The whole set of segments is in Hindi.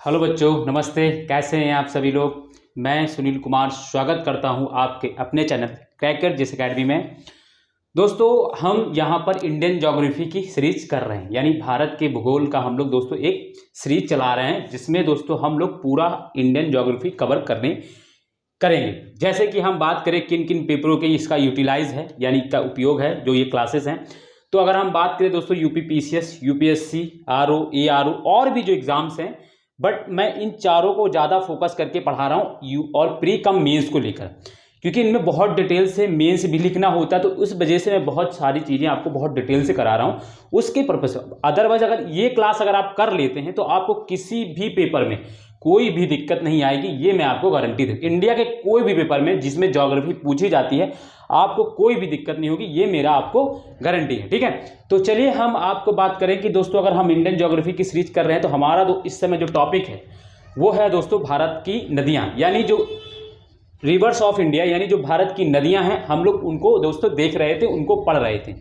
हेलो बच्चों, नमस्ते। कैसे हैं आप सभी लोग। मैं सुनील कुमार स्वागत करता हूं आपके अपने चैनल क्रैकर जिस अकेडमी में। दोस्तों, हम यहां पर इंडियन ज्योग्राफी की सीरीज कर रहे हैं, यानी भारत के भूगोल का हम लोग दोस्तों एक सीरीज चला रहे हैं, जिसमें दोस्तों हम लोग पूरा इंडियन ज्योग्राफी कवर करेंगे। जैसे कि हम बात करें किन किन पेपरों के इसका यूटिलाइज है, यानी का उपयोग है जो ये क्लासेस हैं। तो अगर हम बात करें दोस्तों UP PCS, UPSC, RO, ARO और भी जो एग्जाम्स हैं, बट मैं इन चारों को ज़्यादा फोकस करके पढ़ा रहा हूँ और प्री कम मेंस को लेकर, क्योंकि इनमें बहुत डिटेल से मेंस भी लिखना होता है। तो उस वजह से मैं बहुत सारी चीज़ें आपको बहुत डिटेल से करा रहा हूँ उसके पर्पज से। अदरवाइज अगर ये क्लास अगर आप कर लेते हैं तो आपको किसी भी पेपर में कोई भी दिक्कत नहीं आएगी, ये मैं आपको गारंटी दूँ। इंडिया के कोई भी पेपर में जिसमें ज्योग्राफी पूछी जाती है आपको कोई भी दिक्कत नहीं होगी, ये मेरा आपको गारंटी है। ठीक है, तो चलिए हम आपको बात करें कि दोस्तों अगर हम इंडियन ज्योग्राफी की सीरीज कर रहे हैं तो हमारा इस समय जो टॉपिक है वो है दोस्तों भारत की नदियां, यानी जो रिवर्स ऑफ इंडिया, यानी जो भारत की नदियां हैं हम लोग उनको दोस्तों देख रहे थे, उनको पढ़ रहे थे।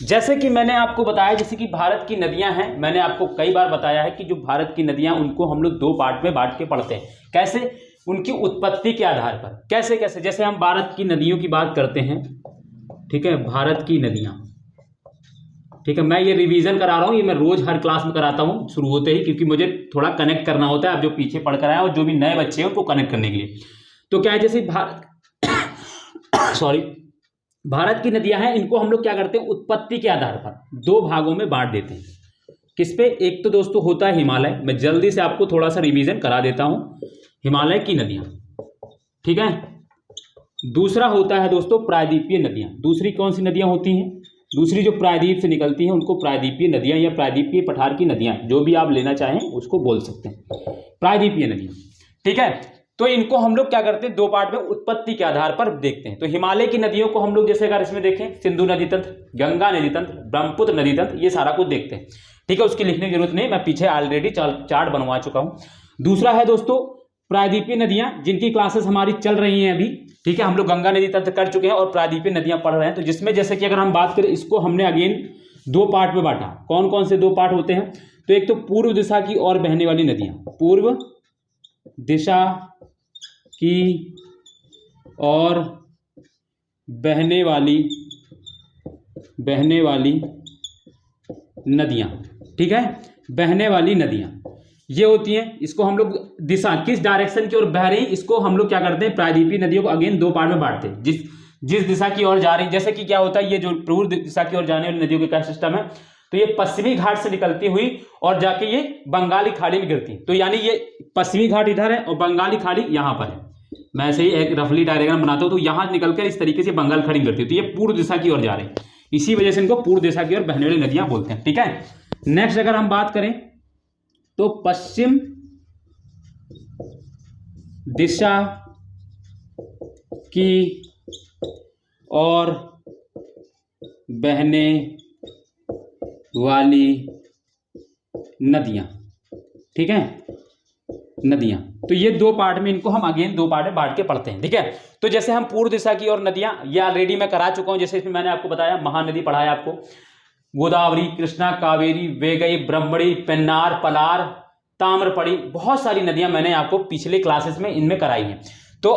जैसे कि मैंने आपको बताया, जैसे कि भारत की नदियां हैं, मैंने आपको कई बार बताया है कि जो भारत की नदियां उनको हम लोग दो पार्ट में बांट के पढ़ते हैं। कैसे? उनकी उत्पत्ति के आधार पर। कैसे कैसे? जैसे हम भारत की नदियों की बात करते हैं, ठीक है, भारत की नदियां, ठीक है, मैं ये रिवीजन करा रहा हूँ, ये मैं रोज हर क्लास में कराता हूँ शुरू होते ही, क्योंकि मुझे थोड़ा कनेक्ट करना होता है आप जो पीछे पढ़ कर आए और जो भी नए बच्चे हैं उनको कनेक्ट करने के लिए। तो क्या है, जैसे भारत सॉरी भारत की नदियां हैं, इनको हम लोग क्या करते हैं, उत्पत्ति के आधार पर दो भागों में बांट देते हैं। किस पे? एक तो दोस्तों होता है हिमालय, मैं जल्दी से आपको थोड़ा सा रिवीजन करा देता हूं, हिमालय की नदियां, ठीक है। दूसरा होता है दोस्तों प्रायद्वीपीय नदियां। दूसरी कौन सी नदियां होती हैं? दूसरी जो प्रायद्वीप से निकलती हैं उनको प्रायद्वीपीय नदियां या प्रायद्वीपीय पठार की नदियां, जो भी आप लेना चाहें उसको बोल सकते हैं, प्रायद्वीपीय नदियां, ठीक है। तो इनको हम लोग क्या करते हैं, दो पार्ट में उत्पत्ति के आधार पर देखते हैं। तो हिमालय की नदियों को हम लोग जैसे अगर इसमें देखें, सिंधु नदी तंत्र, गंगा नदी तंत्र, ब्रह्मपुत्र नदी तंत्र, ये सारा कुछ देखते हैं, ठीक है। उसकी लिखने की जरूरत नहीं, मैं पीछे ऑलरेडी चार्ट बनवा चुका हूं। दूसरा है दोस्तों प्रायद्वीपीय नदियां, जिनकी क्लासेस हमारी चल रही हैं अभी, ठीक है। हम लोग गंगा नदी तंत्र कर चुके हैं और प्रायद्वीपीय नदियां पढ़ रहे हैं। तो जिसमें जैसे कि अगर हम बात करें, इसको हमने अगेन दो पार्ट में बांटा। कौन कौन से दो पार्ट होते हैं? तो एक तो पूर्व दिशा की ओर बहने वाली नदियां, पूर्व दिशा की और बहने वाली नदियां, ठीक है, बहने वाली नदियां ये होती हैं। इसको हम लोग दिशा किस डायरेक्शन की ओर बह रही, इसको हम लोग क्या करते हैं, प्रायद्वीपीय नदियों को अगेन दो पार्ट में बांटते हैं। जिस दिशा की ओर जा रही, जैसे कि क्या होता है, ये जो पूर्व दिशा की ओर जाने वाली नदियों का क्या सिस्टम है, तो ये पश्चिमी घाट से निकलती हुई और जाके ये बंगाली खाड़ी में गिरती, तो यानी ये पश्चिमी घाट इधर है और बंगाली खाड़ी यहां पर है। मैं ऐसे ही एक रफली डायग्राम बनाता हूं, तो यहां निकलकर इस तरीके से बंगाल खाड़ी में गिरती है, तो ये पूर्व दिशा की ओर जा रही है, इसी वजह से इनको पूर्व दिशा की ओर बहने वाली नदियां बोलते हैं, ठीक है। नेक्स्ट अगर हम बात करें तो पश्चिम दिशा की और बहने वाली नदियां, ठीक है, नदियां। तो ये दो पार्ट में, इनको हम अगेन दो पार्ट में बांट के पढ़ते हैं, ठीक है। तो जैसे हम पूर्व दिशा की ओर नदियां, ये ऑलरेडी मैं करा चुका हूं। जैसे इसमें मैंने आपको बताया, महानदी पढ़ाया आपको, गोदावरी, कृष्णा, कावेरी, वेगई, ब्रह्मणी, पेन्नार, पलार, ताम्रपणी, बहुत सारी नदियां मैंने आपको पिछले क्लासेस में इनमें कराई हैं। तो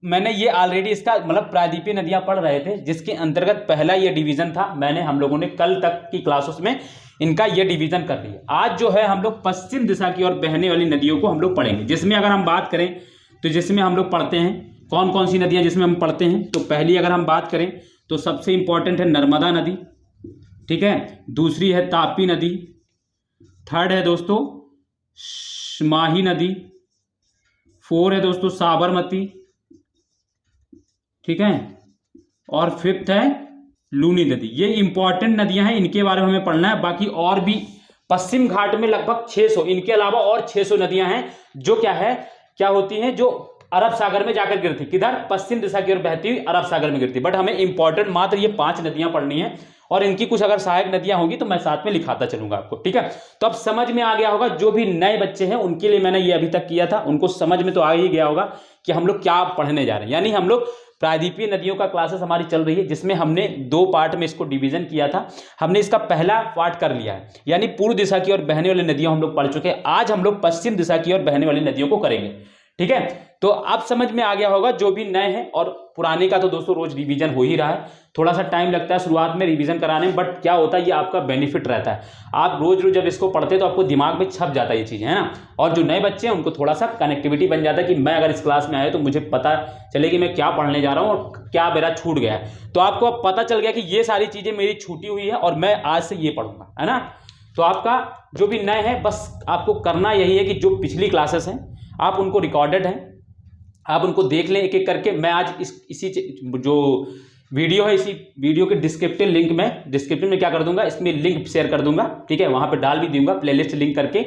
मैंने ये ऑलरेडी इसका मतलब प्रायद्वीपीय नदियां पढ़ रहे थे, जिसके अंतर्गत पहला ये डिवीजन था। मैंने हम लोगों ने कल तक की क्लासेस में इनका ये डिवीजन कर दिया। आज जो है हम लोग पश्चिम दिशा की ओर बहने वाली नदियों को हम लोग पढ़ेंगे, जिसमें अगर हम बात करें तो जिसमें हम लोग पढ़ते हैं कौन कौन सी नदियां जिसमें हम पढ़ते हैं। तो पहली अगर हम बात करें तो सबसे इंपॉर्टेंट है नर्मदा नदी, ठीक है। दूसरी है तापी नदी, थर्ड है दोस्तों माही नदी, फोर है दोस्तों साबरमती, ठीक है, और फिफ्थ है लूनी नदी। ये इंपॉर्टेंट नदियां हैं, इनके बारे में हमें पढ़ना है। बाकी और भी पश्चिम घाट में लगभग 600, इनके अलावा और 600 नदियां हैं जो क्या होती हैं, जो अरब सागर में जाकर गिरती। किधर? पश्चिम दिशा की ओर बहती हुई अरब सागर में गिरती। बट हमें इंपॉर्टेंट मात्र ये 5 नदियां पढ़नी है, और इनकी कुछ अगर सहायक नदियां होंगी तो मैं साथ में लिखाता चलूंगा आपको, ठीक है। तो अब समझ में आ गया होगा, जो भी नए बच्चे हैं उनके लिए मैंने ये अभी तक किया था, उनको समझ में तो आ ही गया होगा कि हम लोग क्या पढ़ने जा रहे हैं। यानी हम लोग प्रायद्वीपीय नदियों का क्लासेस हमारी चल रही है, जिसमें हमने 2 पार्ट में इसको डिवीजन किया था। हमने इसका पहला पार्ट कर लिया है, यानी पूर्व दिशा की ओर बहने वाली नदियां हम लोग पढ़ चुके हैं। आज हम लोग पश्चिम दिशा की ओर बहने वाली नदियों को करेंगे, ठीक है। तो अब समझ में आ गया होगा जो भी नए हैं, और पुराने का तो दोस्तों रोज रिवीजन हो ही रहा है। थोड़ा सा टाइम लगता है शुरुआत में रिवीजन कराने में, बट क्या होता है, ये आपका बेनिफिट रहता है। आप रोज रोज जब इसको पढ़ते हैं तो आपको दिमाग में छप जाता है ये चीज़ें, है ना। और जो नए बच्चे हैं उनको थोड़ा सा कनेक्टिविटी बन जाता है कि मैं अगर इस क्लास में आया तो मुझे पता चले कि मैं क्या पढ़ने जा रहा हूँ और क्या मेरा छूट गया है। तो आपको अब पता चल गया कि ये सारी चीज़ें मेरी छूटी हुई है और मैं आज से ये पढ़ूंगा, है ना। तो आपका जो भी नए हैं, बस आपको करना यही है कि जो पिछली क्लासेस हैं आप उनको रिकॉर्डेड हैं, आप उनको देख लें एक एक करके। मैं आज इसी जो वीडियो है, इसी वीडियो के डिस्क्रिप्शन में क्या कर दूंगा, इसमें लिंक शेयर कर दूंगा, ठीक है। वहां पे डाल भी दूंगा प्लेलिस्ट लिंक करके,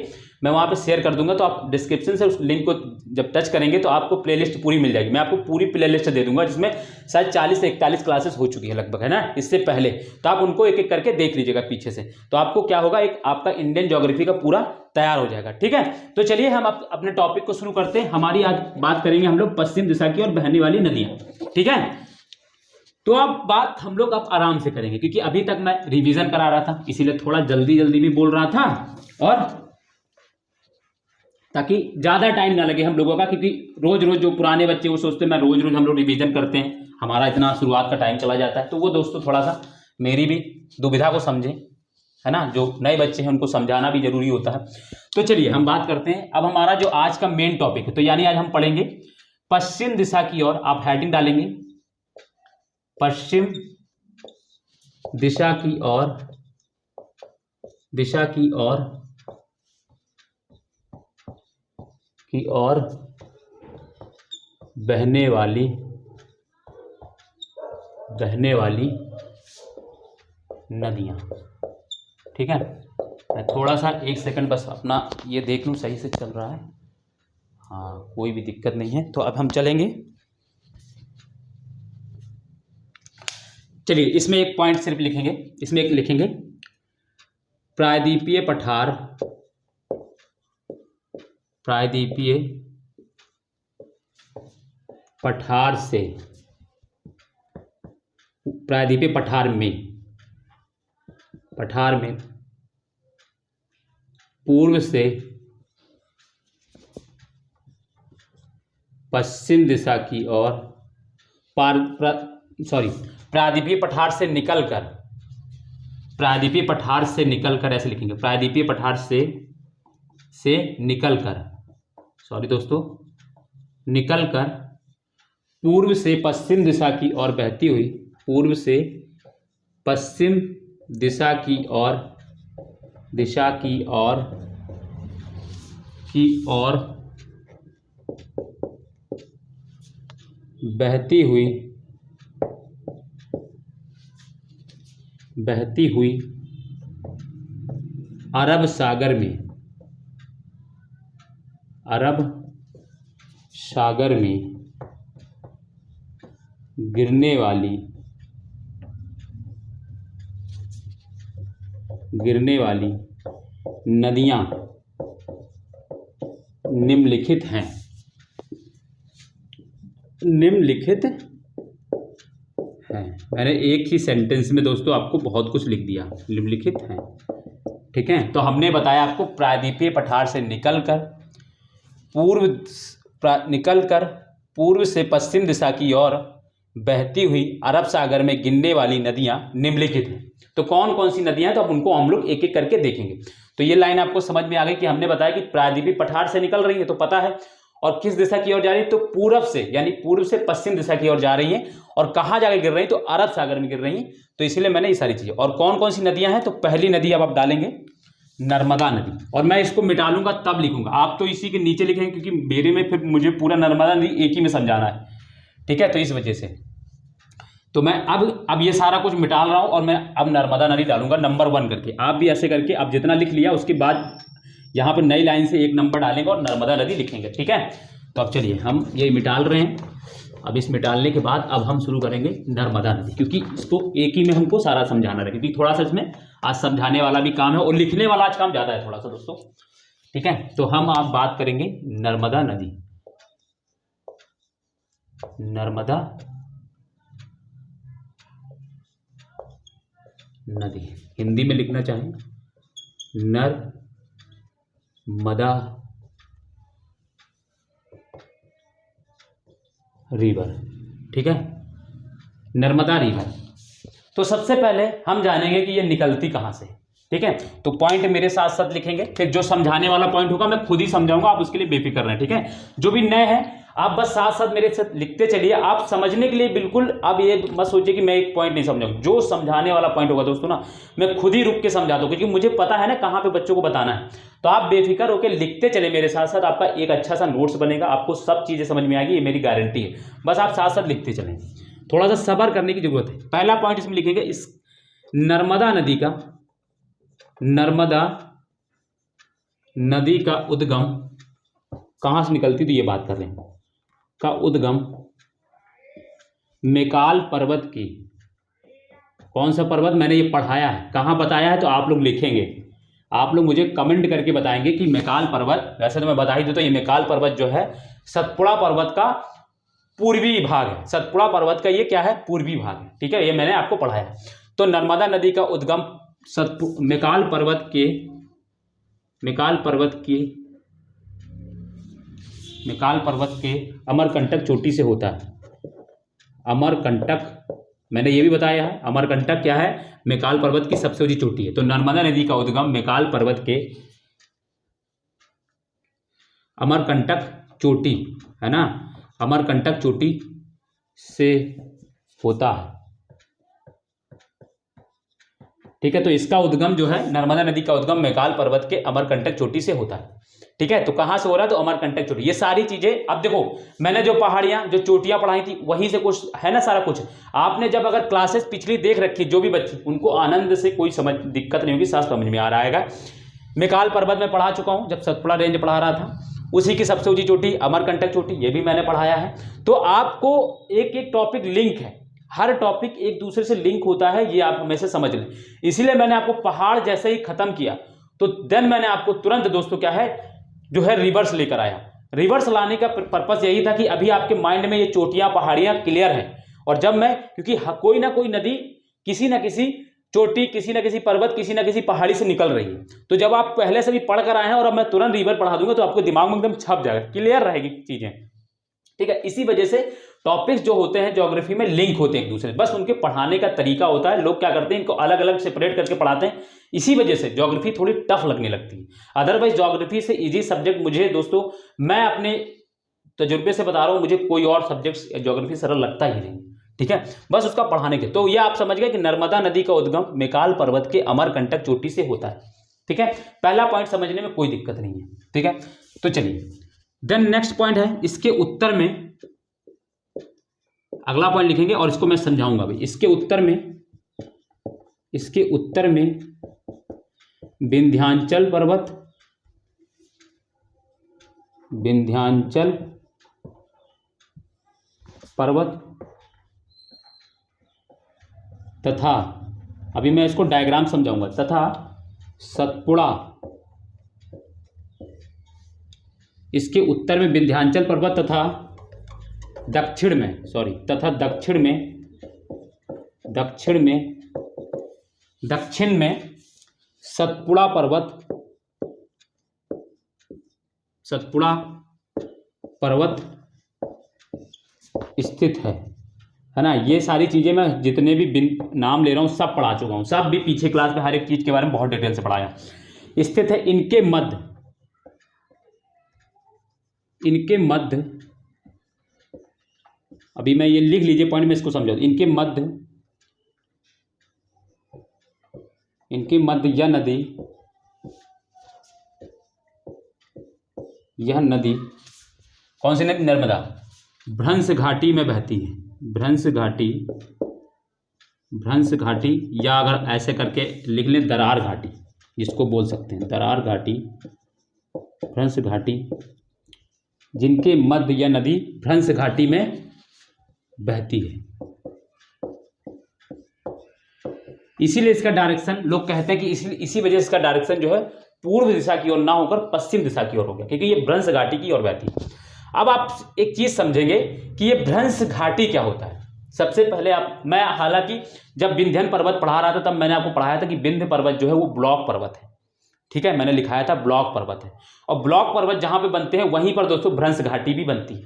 मैं वहां पे शेयर कर दूंगा। तो आप डिस्क्रिप्शन से उस लिंक को जब टच करेंगे तो आपको प्लेलिस्ट पूरी मिल जाएगी। मैं आपको पूरी प्लेलिस्ट दे दूंगा, जिसमें शायद 40 से 41 क्लासेस हो चुकी है लगभग, है ना, इससे पहले। तो आप उनको एक एक करके देख लीजिएगा पीछे से, तो आपको क्या होगा, एक आपका इंडियन ज्योग्राफी का पूरा तैयार हो जाएगा, ठीक है। तो चलिए हम अपने टॉपिक को शुरू करते हैं। हमारी आज बात करेंगे हम लोग पश्चिम दिशा की ओर बहने वाली नदियां, ठीक है। तो अब बात हम लोग अब आराम से करेंगे, क्योंकि अभी तक मैं रिवीजन करा रहा था, इसीलिए थोड़ा जल्दी जल्दी भी बोल रहा था, और ताकि ज्यादा टाइम ना लगे हम लोगों का। क्योंकि रोज रोज जो पुराने बच्चे वो सोचते हैं मैं रोज रोज हम लोग रिवीजन करते हैं, हमारा इतना शुरुआत का टाइम चला जाता है। तो वो दोस्तों थोड़ा सा मेरी भी दुविधा को समझें, है ना। जो नए बच्चे हैं उनको समझाना भी जरूरी होता है। तो चलिए हम बात करते हैं। अब हमारा जो आज का मेन टॉपिक है, तो यानी आज हम पढ़ेंगे पश्चिम दिशा की ओर। आप हेडिंग डालेंगे पश्चिम दिशा की ओर बहने वाली नदियां, ठीक है। मैं थोड़ा सा 1 सेकंड बस अपना ये देख लूं सही से चल रहा है, हाँ कोई भी दिक्कत नहीं है। तो अब हम चलेंगे। चलिए इसमें एक पॉइंट सिर्फ लिखेंगे, इसमें एक लिखेंगे प्रायद्वीपीय पठार में पूर्व से पश्चिम दिशा की ओर प्रायद्वीपीय पठार से निकलकर ऐसे लिखेंगे, प्रायद्वीपीय पठार से निकलकर पूर्व से पश्चिम दिशा की ओर बहती हुई बहती हुई अरब सागर में गिरने वाली नदियां निम्नलिखित हैं। मैंने एक ही सेंटेंस में दोस्तों आपको बहुत कुछ लिख दिया, निम्नलिखित हैं, ठीक है। तो हमने बताया आपको प्रायद्वीपीय पठार से निकलकर पूर्व से पश्चिम दिशा की ओर बहती हुई अरब सागर में गिरने वाली नदियां निम्नलिखित हैं। तो कौन कौन सी नदियां हैं, तो अब उनको हम लोग एक एक करके देखेंगे। तो ये लाइन आपको समझ में आ गई कि हमने बताया कि प्रायद्वीपीय पठार से निकल रही है, तो पता है, और किस दिशा की ओर जा रही है, तो पूर्व से, यानी पूर्व से पश्चिम दिशा की ओर जा रही है। और कहाँ जाके गिर रही है, तो अरब सागर में गिर रही है। तो इसलिए मैंने ये सारी चीजें, और कौन कौन सी नदियां हैं, तो पहली नदी अब आप डालेंगे नर्मदा नदी, और मैं इसको मिटा लूंगा तब लिखूंगा, आप तो इसी के नीचे लिखेंगे, क्योंकि मेरे में फिर मुझे पूरा नर्मदा नदी एक ही में समझाना है, ठीक है। तो इस वजह से तो मैं अब ये सारा कुछ मिटा रहा हूं, और मैं अब नर्मदा नदी डालूंगा नंबर 1 करके। आप भी ऐसे करके आप जितना लिख लिया उसके बाद यहाँ पर नई लाइन से 1 नंबर डालेंगे और नर्मदा नदी लिखेंगे, ठीक है। तो अब चलिए हम ये मिटाल रहे हैं। अब इस मिटालने के बाद अब हम शुरू करेंगे नर्मदा नदी, क्योंकि इसको एक ही में हमको सारा समझाना है, क्योंकि थोड़ा सा इसमें आज समझाने वाला भी काम है और लिखने वाला आज काम ज़्यादा है थोड़ा सा दोस्तों। ठीक है, तो हम आप बात करेंगे नर्मदा नदी। नर्मदा नदी हिंदी में लिखना चाहें नर्मदा रिवर। ठीक है, नर्मदा रिवर। तो सबसे पहले हम जानेंगे कि ये निकलती कहाँ से। ठीक है, तो पॉइंट मेरे साथ साथ लिखेंगे, फिर जो समझाने वाला पॉइंट होगा मैं खुद ही समझाऊंगा, आप उसके लिए बेफिक्र रहें। ठीक है, जो भी नए हैं आप बस साथ साथ मेरे साथ लिखते चलिए, आप समझने के लिए बिल्कुल। अब ये मत सोचिए कि मैं एक पॉइंट नहीं समझाऊंगा, जो समझाने वाला पॉइंट होगा दोस्तों ना मैं खुद ही रुक के समझा दूँ, क्योंकि मुझे पता है ना कहाँ पे बच्चों को बताना है। तो आप बेफिक्र होकर लिखते चले मेरे साथ साथ, आपका एक अच्छा सा नोट्स बनेगा, आपको सब चीज़ें समझ में आएगी, ये मेरी गारंटी है। बस आप साथ साथ लिखते चलें, थोड़ा सा सब्र करने की जरूरत है। पहला पॉइंट इसमें लिखेंगे, इस नर्मदा नदी का उद्गम कहाँ से निकलती, तो ये बात कर रहे हैं का उद्गम मेकाल पर्वत की। कौन सा पर्वत, मैंने ये पढ़ाया है, कहाँ बताया है, तो आप लोग लिखेंगे, आप लोग मुझे कमेंट करके बताएंगे कि मेकाल पर्वत। वैसे तो मैं बता ही देता हूँ, ये मेकाल पर्वत जो है सतपुड़ा पर्वत का पूर्वी भाग है। सतपुड़ा पर्वत का ये क्या है, पूर्वी भाग है। ठीक है, ये मैंने आपको पढ़ाया है। तो नर्मदा नदी का उद्गम मेकाल पर्वत के अमरकंटक चोटी से होता है। अमरकंटक मैंने ये भी बताया है, अमरकंटक क्या है, मेकाल पर्वत की सबसे ऊंची चोटी है। तो नर्मदा नदी का उद्गम मेकाल पर्वत के अमरकंटक चोटी है ना, अमरकंटक चोटी से होता है। ठीक है, तो इसका उद्गम जो है, नर्मदा नदी का उद्गम मेकाल पर्वत के अमरकंटक चोटी से होता है। ठीक है, तो कहां से हो रहा है, तो अमरकंटक चोटी। ये सारी चीजें अब देखो, मैंने जो पहाड़ियां जो चोटियां पढ़ाई थी वहीं से कुछ है ना, सारा कुछ आपने जब अगर क्लासेस पिछली देख रखी, जो भी बच्चे उनको आनंद से कोई समझ दिक्कत नहीं होगी, साफ समझ में आ रहा है। मेकाल पर्वत में पढ़ा चुका हूं, जब सतपुड़ा रेंज पढ़ा रहा था, उसी की सबसे ऊंची चोटी अमरकंटक चोटी, ये भी मैंने पढ़ाया है। तो आपको एक एक टॉपिक लिंक है, हर टॉपिक एक दूसरे से लिंक होता है, ये आप हमेशा समझ लें। इसीलिए मैंने आपको पहाड़ जैसे ही खत्म किया तो देन मैंने आपको तुरंत दोस्तों क्या है जो है रिवर्स लेकर आया। रिवर्स लाने का पर्पस यही था कि अभी आपके माइंड में ये चोटियां पहाड़ियां क्लियर हैं, और जब मैं, क्योंकि कोई ना कोई नदी किसी ना किसी चोटी, किसी ना किसी पर्वत, किसी ना किसी पहाड़ी से निकल रही है। तो जब आप पहले से भी पढ़ कर आए हैं और अब मैं तुरंत रिवर पढ़ा दूंगा तो आपको दिमाग में एकदम छप जाएगा, क्लियर रहेगी चीजें। ठीक है, इसी वजह से टॉपिक्स जो होते हैं ज्योग्राफी में लिंक होते हैं एक दूसरे से, बस उनके पढ़ाने का तरीका होता है। लोग क्या करते हैं, इनको अलग अलग सेपरेट करके पढ़ाते हैं, इसी वजह से ज्योग्राफी थोड़ी टफ लगने लगती है। अदरवाइज ज्योग्राफी से इजी सब्जेक्ट मुझे दोस्तों, मैं अपने तजुर्बे से बता रहा हूं, मुझे कोई और सब्जेक्ट ज्योग्राफी सरल लगता ही नहीं। ठीक है, बस उसका पढ़ाने के। तो ये आप समझ गए कि नर्मदा नदी का उद्गम मेकाल पर्वत के अमरकंटक चोटी से होता है। ठीक है, पहला पॉइंट समझने में कोई दिक्कत नहीं है। ठीक है, तो चलिए देन नेक्स्ट पॉइंट है, इसके उत्तर में अगला पॉइंट लिखेंगे और इसको मैं समझाऊंगा भाई। इसके उत्तर में विंध्याचल पर्वत तथा, अभी मैं इसको डायग्राम समझाऊंगा, तथा सतपुड़ा। इसके उत्तर में विंध्याचल पर्वत तथा दक्षिण में सतपुड़ा पर्वत स्थित है ना। ये सारी चीजें मैं जितने भी नाम ले रहा हूं सब पढ़ा चुका हूं, सब भी पीछे क्लास में हर एक चीज के बारे में बहुत डिटेल से पढ़ाया। स्थित है इनके मध्य, अभी मैं ये लिख लीजिए पॉइंट में इसको समझो। इनके मध्य यह नदी कौन सी नदी, नर्मदा भ्रंश घाटी में बहती है। भ्रंश घाटी, या अगर ऐसे करके लिख लें दरार घाटी, जिसको बोल सकते हैं दरार घाटी, भ्रंश घाटी जिनके मध्य यह नदी भ्रंश घाटी में बहती है। इसीलिए इसका डायरेक्शन लोग कहते हैं कि इसी वजह से इसका डायरेक्शन जो है पूर्व दिशा की ओर ना होकर पश्चिम दिशा की ओर हो गया, क्योंकि ये भ्रंश घाटी की ओर बहती है। अब आप एक चीज समझेंगे कि ये भ्रंश घाटी क्या होता है। सबसे पहले मैं हालांकि जब विंध्यन पर्वत पढ़ा रहा था तब मैंने आपको पढ़ाया था कि विंध्य पर्वत जो है वो ब्लॉक पर्वत है, ठीक है, मैंने लिखाया था ब्लॉक पर्वत है। और ब्लॉक पर्वत जहां पे बनते हैं वहीं पर दोस्तों भ्रंश घाटी भी बनती है,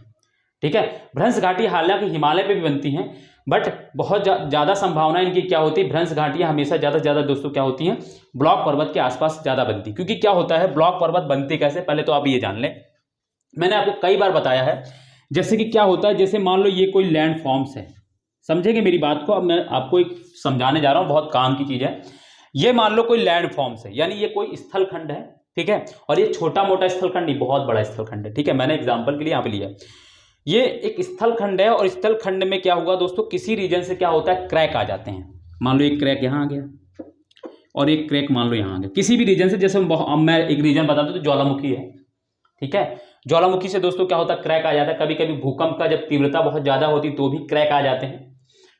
ठीक है। भ्रंश घाटी हालांकि हिमालय पे भी बनती हैं, बट बहुत ज़्यादा संभावना इनकी क्या होती है, भ्रंश घाटियां हमेशा ज़्यादा से ज़्यादा दोस्तों क्या होती हैं, ब्लॉक पर्वत के आसपास ज़्यादा बनती। क्योंकि क्या होता है, ब्लॉक पर्वत बनते कैसे, पहले तो आप ये जान लें। मैंने आपको कई बार बताया है, जैसे कि क्या होता है, जैसे मान लो ये कोई लैंड फॉर्म्स है, समझेंगे मेरी बात को। अब मैं आपको एक समझाने जा रहा हूँ, बहुत काम की चीज़ है। ये मान लो कोई लैंड फॉर्म्स है, यानी ये कोई स्थल खंड है, ठीक है। और ये छोटा मोटा स्थल खंड नहीं, बहुत बड़ा स्थल खंड है, ठीक है। मैंने एग्जाम्पल के लिए यहाँ पे लिया, ये एक स्थल खंड है। और स्थल खंड में क्या हुआ दोस्तों, किसी रीजन से क्या होता है, क्रैक आ जाते हैं। मान लो एक क्रैक यहाँ आ गया और एक क्रैक मान लो यहाँ आ गया, किसी भी रीजन से। जैसे मैं एक रीजन बता दूं तो ज्वालामुखी है, ठीक है। ज्वालामुखी से दोस्तों क्या होता है, क्रैक आ जाता है। कभी कभी भूकंप का जब तीव्रता बहुत ज्यादा होती तो भी क्रैक आ जाते हैं,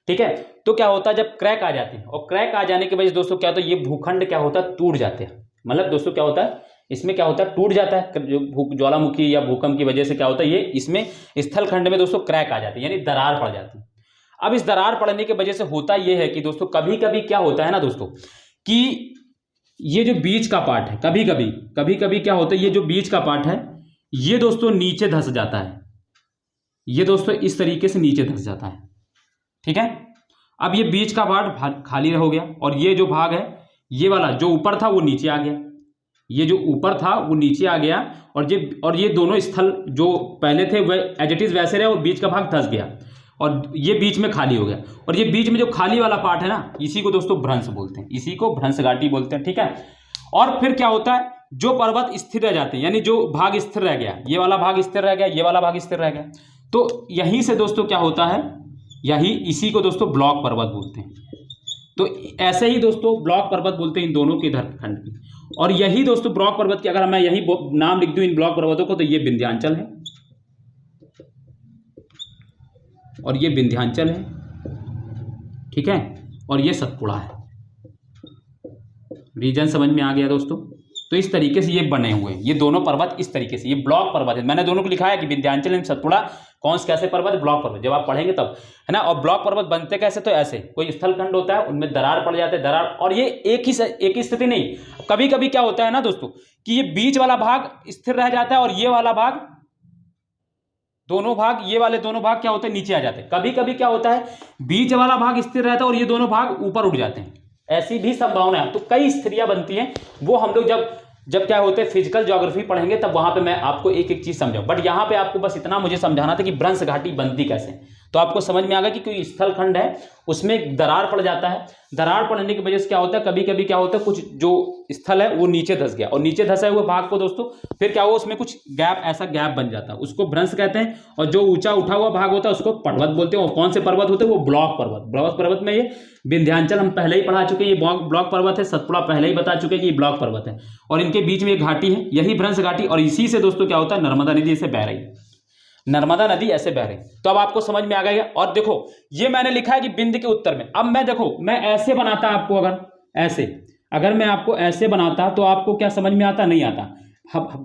ठीक है। तो क्या होता है, जब क्रैक आ जाते हैं और क्रैक आ जाने की वजह से दोस्तों क्या होता है, ये भूखंड क्या होता है, टूट जाते हैं। मतलब दोस्तों क्या होता है, इसमें क्या होता है, टूट जाता है। ज्वालामुखी या भूकंप की वजह से क्या होता है, ये इसमें स्थल खंड में दोस्तों क्रैक आ जाती है, यानी दरार पड़ जाती है। अब इस दरार पड़ने की वजह से होता यह है कि दोस्तों कभी कभी क्या होता है ना दोस्तों, कि ये जो बीच का पार्ट है, कभी कभी क्या होता है, ये जो बीच का पार्ट है ये दोस्तों नीचे धंस जाता है। ये दोस्तों इस तरीके से नीचे धंस जाता है, ठीक है। अब ये बीच का पार्ट खाली हो गया और ये जो भाग है, ये वाला जो ऊपर था वो नीचे आ गया, ये जो ऊपर था वो नीचे आ गया। और ये दोनों स्थल जो पहले थे वह एज इट इज वैसे रहे और बीच का भाग धंस गया और ये बीच में खाली हो गया। और ये बीच में जो खाली वाला पार्ट है ना, इसी को दोस्तों भ्रंश बोलते हैं, इसी को भ्रंश घाटी बोलते हैं, ठीक है। और फिर क्या होता है, जो पर्वत स्थिर रह जाते हैं, यानी जो भाग स्थिर रह गया, ये वाला भाग स्थिर रह गया, ये वाला भाग स्थिर रह गया, तो यहीं से दोस्तों क्या होता है, इसी को दोस्तों ब्लॉक पर्वत बोलते हैं। तो ऐसे ही दोस्तों ब्लॉक पर्वत बोलते हैं इन दोनों के खंड की। और यही दोस्तों ब्लॉक पर्वत की अगर मैं यही नाम लिख दूं इन ब्लॉक पर्वतों को, तो ये विंध्याचल है और ये विंध्याचल है, ठीक है। और ये सतपुड़ा है। रीजन समझ में आ गया दोस्तों। तो इस तरीके से ये बने हुए हैं, ये दोनों पर्वत इस तरीके से, ये ब्लॉक पर्वत है। मैंने दोनों को लिखा है कि विंध्याचल एंड सतपुड़ा कौन से कैसे पर्वत, ब्लॉक पर्वत, जब आप पढ़ेंगे तब, है ना। और ब्लॉक पर्वत बनते कैसे, तो ऐसे कोई स्थल खंड होता है, उनमें दरार पड़ जाते हैं, दरार। और ये एक ही स्थिति नहीं, कभी कभी क्या होता है ना दोस्तों, कि ये बीच वाला भाग स्थिर रह जाता है और ये वाला भाग, दोनों भाग, ये वाले दोनों भाग क्या होते हैं, नीचे आ जाते हैं। कभी कभी क्या होता है, बीच वाला भाग स्थिर रहता है और ये दोनों भाग ऊपर उठ जाते हैं, ऐसी भी संभावना है। तो कई स्थितियां बनती हैं, वो हम लोग जब क्या होते हैं फिजिकल ज्योग्राफी पढ़ेंगे तब वहां पे मैं आपको एक एक चीज समझाऊं। बट यहां पे आपको बस इतना मुझे समझाना था कि भ्रंश घाटी बनती कैसे, तो आपको समझ में आ गया कि कोई स्थल खंड है उसमें दरार पड़ जाता है। दरार पड़ने की वजह से क्या होता है, कभी कभी क्या होता है, कुछ जो स्थल है वो नीचे धंस गया और नीचे धंसे हुए भाग को दोस्तों फिर क्या हुआ, उसमें कुछ गैप, ऐसा गैप बन जाता है, उसको भ्रंश कहते हैं। और जो ऊंचा उठा हुआ भाग होता है उसको पर्वत बोलते हैं। और कौन से पर्वत होते हैं, वो ब्लॉक पर्वत। ब्लॉक पर्वत में ये विंध्याचल हम पहले ही पढ़ा चुके हैं, ये ब्लॉक पर्वत है। सतपुड़ा पहले ही बता चुके हैं कि ये ब्लॉक पर्वत है और इनके बीच में एक घाटी है, यही भ्रंश घाटी। और इसी से दोस्तों क्या होता है, नर्मदा नदी से बह रही है, नर्मदा नदी ऐसे बह रही। तो अब आपको समझ में आ गया। और देखो ये मैंने लिखा है कि बिंद के उत्तर में। अब मैं देखो, मैं ऐसे बनाता आपको, अगर मैं आपको ऐसे बनाता तो आपको क्या समझ में आता, नहीं आता।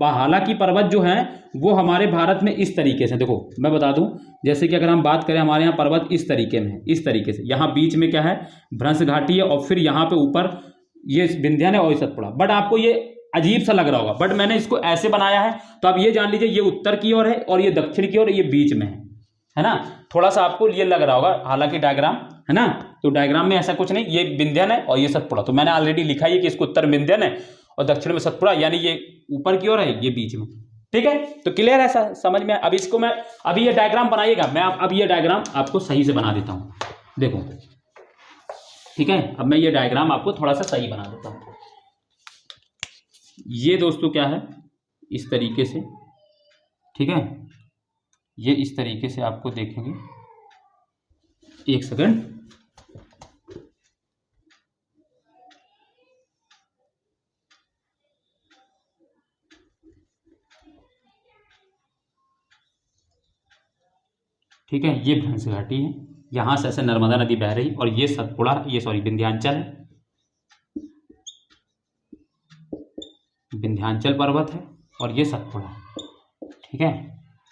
हालांकि पर्वत जो है वो हमारे भारत में इस तरीके से, देखो मैं बता दूं, जैसे कि अगर हम बात करें, हमारे यहाँ पर्वत इस तरीके में है, इस तरीके से। यहाँ बीच में क्या है, भ्रंश घाटी है और फिर यहाँ पे ऊपर ये विंध्या है और सतपुड़ा। बट आपको ये अजीब सा लग रहा होगा, बट मैंने इसको ऐसे बनाया है। तो आप ये जान लीजिए, ये उत्तर की ओर है और ये दक्षिण की ओर, ये बीच में है ना। थोड़ा सा आपको ये लग रहा होगा, हालांकि डायग्राम है ना, तो डायग्राम में ऐसा कुछ नहीं, ये विंध्यन है और ये सतपुड़ा। तो मैंने ऑलरेडी लिखा है कि इसको उत्तर विंध्यन है और दक्षिण में सतपुड़ा, यानी ये ऊपर की ओर है, ये बीच में, ठीक है। तो क्लियर है, समझ में। अब इसको मैं, अभी ये डायग्राम बनाइएगा, मैं अब ये डायग्राम आपको सही से बना देता हूं, देखो, ठीक है। अब मैं ये डायग्राम आपको थोड़ा सा सही बना देता हूं। ये दोस्तों क्या है, इस तरीके से, ठीक है। ये इस तरीके से आपको देखेंगे, एक सेकंड, ठीक है, ये भ्रंश घाटी है, यहाँ से ऐसे नर्मदा नदी बह रही, और ये सतपुड़ा, ये सॉरी विंध्याचल है, विंध्याचल पर्वत है, और ये सतपुड़ा है। ठीक है,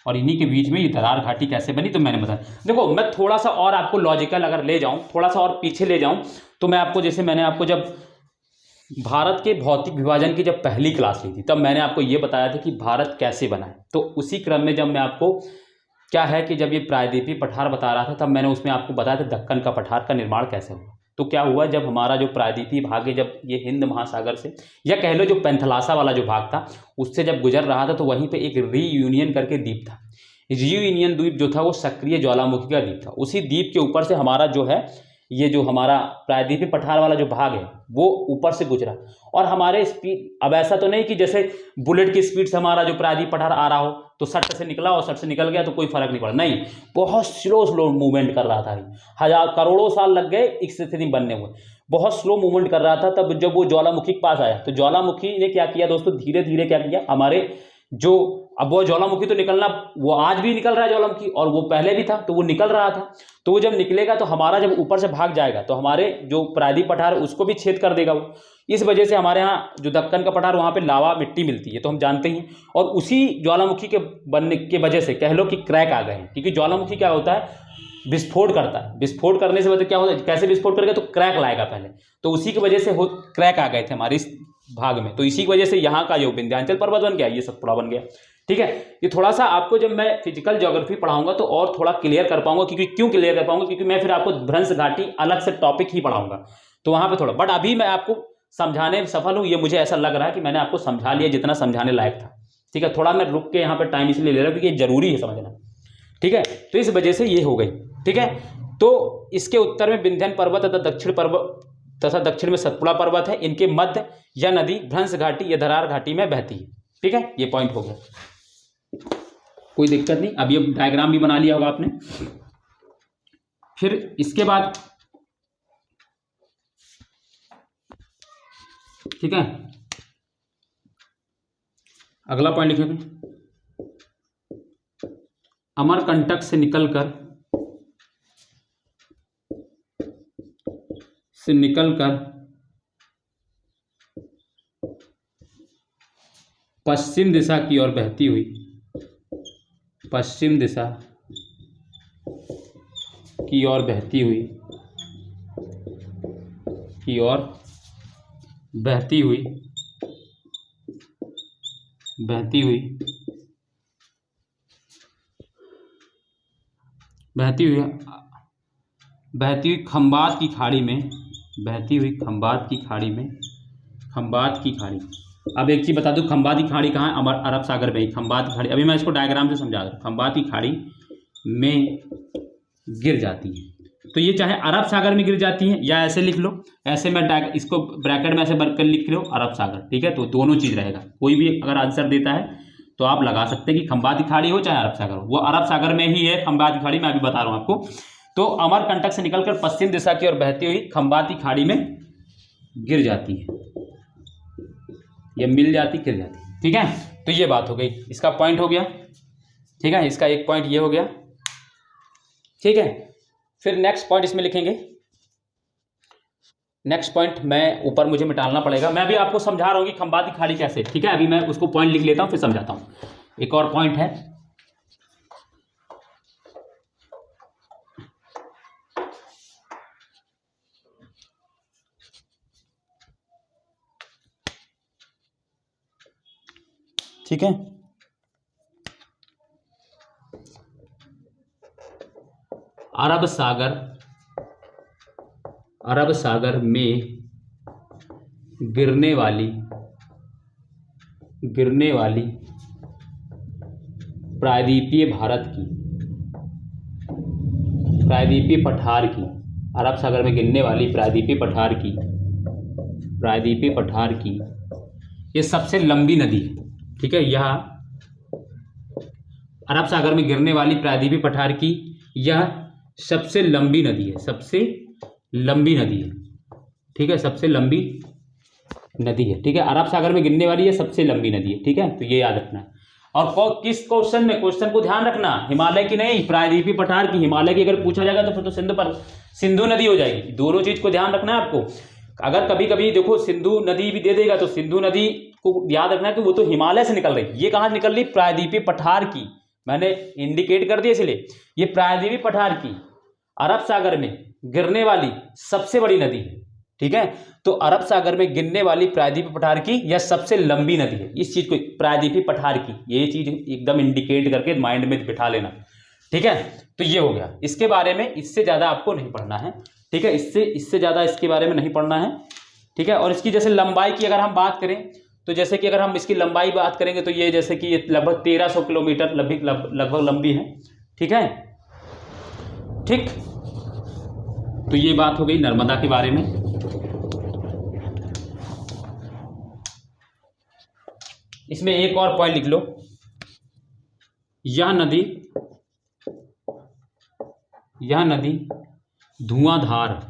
और इन्हीं के बीच में ये दरार घाटी कैसे बनी, तो मैंने बताया। देखो मैं थोड़ा सा और आपको लॉजिकल अगर ले जाऊं, थोड़ा सा और पीछे ले जाऊं, तो मैं आपको, जैसे मैंने आपको जब भारत के भौतिक विभाजन की जब पहली क्लास ली थी, तब मैंने आपको ये बताया था कि भारत कैसे बना है। तो उसी क्रम में जब मैं आपको, क्या है कि जब ये प्रायद्वीपीय पठार बता रहा था, तब मैंने उसमें आपको बताया था दक्कन का पठार का निर्माण कैसे हुआ। तो क्या हुआ, जब हमारा जो प्रायद्वीपीय भाग है, जब ये हिंद महासागर से, या कह लो जो पेंथलासा वाला जो भाग था, उससे जब गुजर रहा था, तो वहीं पे एक रीयूनियन करके द्वीप था। रीयूनियन द्वीप जो था वो सक्रिय ज्वालामुखी का द्वीप था। उसी द्वीप के ऊपर से हमारा जो है, ये जो हमारा प्रायद्वीपीय पठार वाला जो भाग है, वो ऊपर से गुजरा। और हमारे स्पीड, अब ऐसा तो नहीं कि जैसे बुलेट की स्पीड से हमारा जो प्रायद्वीपीय पठार आ रहा हो, तो सट से निकला और सट से निकल गया, तो कोई फर्क नहीं पड़ा। नहीं, बहुत स्लो मूवमेंट कर रहा था, हजार करोड़ों साल लग गए इस स्थिति बनने हुए, बहुत स्लो मूवमेंट कर रहा था। तब जब वो ज्वालामुखी के पास आया, तो ज्वालामुखी ने क्या किया दोस्तों, धीरे धीरे क्या किया, हमारे जो, अब वो ज्वालामुखी तो निकलना, वो आज भी निकल रहा है ज्वालामुखी, और वो पहले भी था, तो वो निकल रहा था। तो वो जब निकलेगा, तो हमारा जब ऊपर से भाग जाएगा, तो हमारे जो प्रायद्वीपीय पठार उसको भी छेद कर देगा वो। इस वजह से हमारे यहाँ जो दक्कन का पठार, वहाँ पे लावा मिट्टी मिलती है, तो हम जानते ही हैं। और उसी ज्वालामुखी के बनने के वजह से कह लो कि क्रैक आ गए हैं, क्योंकि ज्वालामुखी क्या होता है, विस्फोट करता है। विस्फोट करने से मतलब क्या होता है, कैसे विस्फोट करेगा, तो क्रैक लाएगा पहले, तो उसी की वजह से क्रैक आ गए थे हमारे इस भाग में। तो इसी की वजह से यहाँ का जो विंध्याचल पर्वत बन गया, ये सतपुड़ा बन गया। ठीक है, ये थोड़ा सा आपको जब मैं फिजिकल ज्योग्राफी पढ़ाऊंगा तो और थोड़ा क्लियर कर पाऊंगा, क्योंकि क्यों क्लियर कर पाऊंगा, क्योंकि मैं फिर आपको भ्रंश घाटी अलग से टॉपिक ही पढ़ाऊंगा, तो वहां पे थोड़ा, बट अभी मैं आपको समझाने में सफल हूं, ये मुझे ऐसा लग रहा है कि मैंने आपको समझा लिया जितना समझाने लायक था। ठीक है, थोड़ा मैं रुक के यहाँ पे टाइम इसलिए ले रहा हूँ क्योंकि ये जरूरी है समझना। ठीक है, तो इस वजह से ये हो गई। ठीक है, तो इसके उत्तर में विंध्यन पर्वत तथा दक्षिण में सतपुड़ा पर्वत है। इनके मध्य यह नदी भ्रंश घाटी या दरार घाटी में बहती है। ठीक है, ये पॉइंट हो गया, कोई दिक्कत नहीं। अब ये डायग्राम भी बना लिया होगा आपने। फिर इसके बाद, ठीक है, अगला पॉइंट लिखेंगे, अमरकंटक से निकलकर पश्चिम दिशा की ओर बहती हुई, पश्चिम दिशा की ओर बहती हुई, बहती हुई खंबात की खाड़ी में, खंबात की खाड़ी। अब एक चीज़ बता दूं, खंबात की खाड़ी कहाँ है, अरब सागर में ही खंबात की खाड़ी। अभी मैं इसको डायग्राम से समझा दूँ, खंबात की खाड़ी में गिर जाती है। तो ये चाहे अरब सागर में गिर जाती है, या ऐसे लिख लो, ऐसे मैं इसको ब्रैकेट में ऐसे भर कर लिख लो अरब सागर। ठीक है, तो दोनों चीज़ रहेगा। कोई भी अगर आंसर देता है तो आप लगा सकते हैं कि खंबात की खाड़ी हो चाहे अरब सागर हो, वो अरब सागर में ही है खंबात की खाड़ी, मैं अभी बता रहा हूँ आपको। तो अमरकंटक से निकलकर पश्चिम दिशा की ओर बहती हुई खंबात की खाड़ी में गिर जाती है, या गिर जाती। ठीक है, तो ये बात हो गई, इसका पॉइंट हो गया। ठीक है, इसका एक पॉइंट ये हो गया। ठीक है, फिर नेक्स्ट पॉइंट इसमें लिखेंगे। नेक्स्ट पॉइंट मैं ऊपर मुझे मिटाना पड़ेगा, मैं भी आपको समझा रहा हूँ कि खंबात की खाड़ी कैसे। ठीक है, अभी मैं उसको पॉइंट लिख लेता हूँ, फिर समझाता हूँ। एक और पॉइंट है, ठीक है, अरब सागर में गिरने वाली प्रायद्वीपीय पठार की, अरब सागर में गिरने वाली प्रायद्वीपीय पठार की ये सबसे लंबी नदी है। ठीक है, यह अरब सागर में गिरने वाली प्रायद्वीपीय पठार की यह सबसे लंबी नदी है, ठीक है, सबसे लंबी नदी है। ठीक है, अरब सागर में गिरने वाली यह सबसे लंबी नदी है। ठीक है, तो ये याद रखना है। और किस क्वेश्चन में, क्वेश्चन को ध्यान रखना, हिमालय की नहीं, प्रायद्वीपीय पठार की। हिमालय की अगर पूछा जाएगा तो फिर तो सिंधु नदी हो जाएगी। दोनों चीज को ध्यान रखना है आपको। अगर कभी कभी देखो सिंधु नदी भी दे देगा तो सिंधु नदी को याद रखना है कि वो तो हिमालय से निकल रही, ये कहाँ से निकल रही, प्रायद्वीपीय पठार की, मैंने इंडिकेट कर दिया इसलिए। ये प्रायद्वीपीय पठार की अरब सागर में गिरने वाली सबसे बड़ी नदी है, ठीक है। तो अरब सागर में गिरने वाली प्रायद्वीपीय पठार की यह सबसे लंबी नदी है। इस चीज को प्रायद्वीपीय पठार की, ये चीज एकदम इंडिकेट करके माइंड में बिठा लेना, ठीक है। तो ये हो गया इसके बारे में, इससे ज्यादा आपको नहीं पढ़ना है, ठीक है। इससे ज्यादा इसके बारे में नहीं पढ़ना है, ठीक है। और इसकी जैसे लंबाई की अगर हम बात करें तो जैसे कि अगर हम इसकी लंबाई बात करेंगे तो ये जैसे कि ये लगभग 1300 किलोमीटर लगभग लंबी है, ठीक है, ठीक। तो ये बात हो गई नर्मदा के बारे में। इसमें एक और पॉइंट लिख लो, यह नदी धुआंधार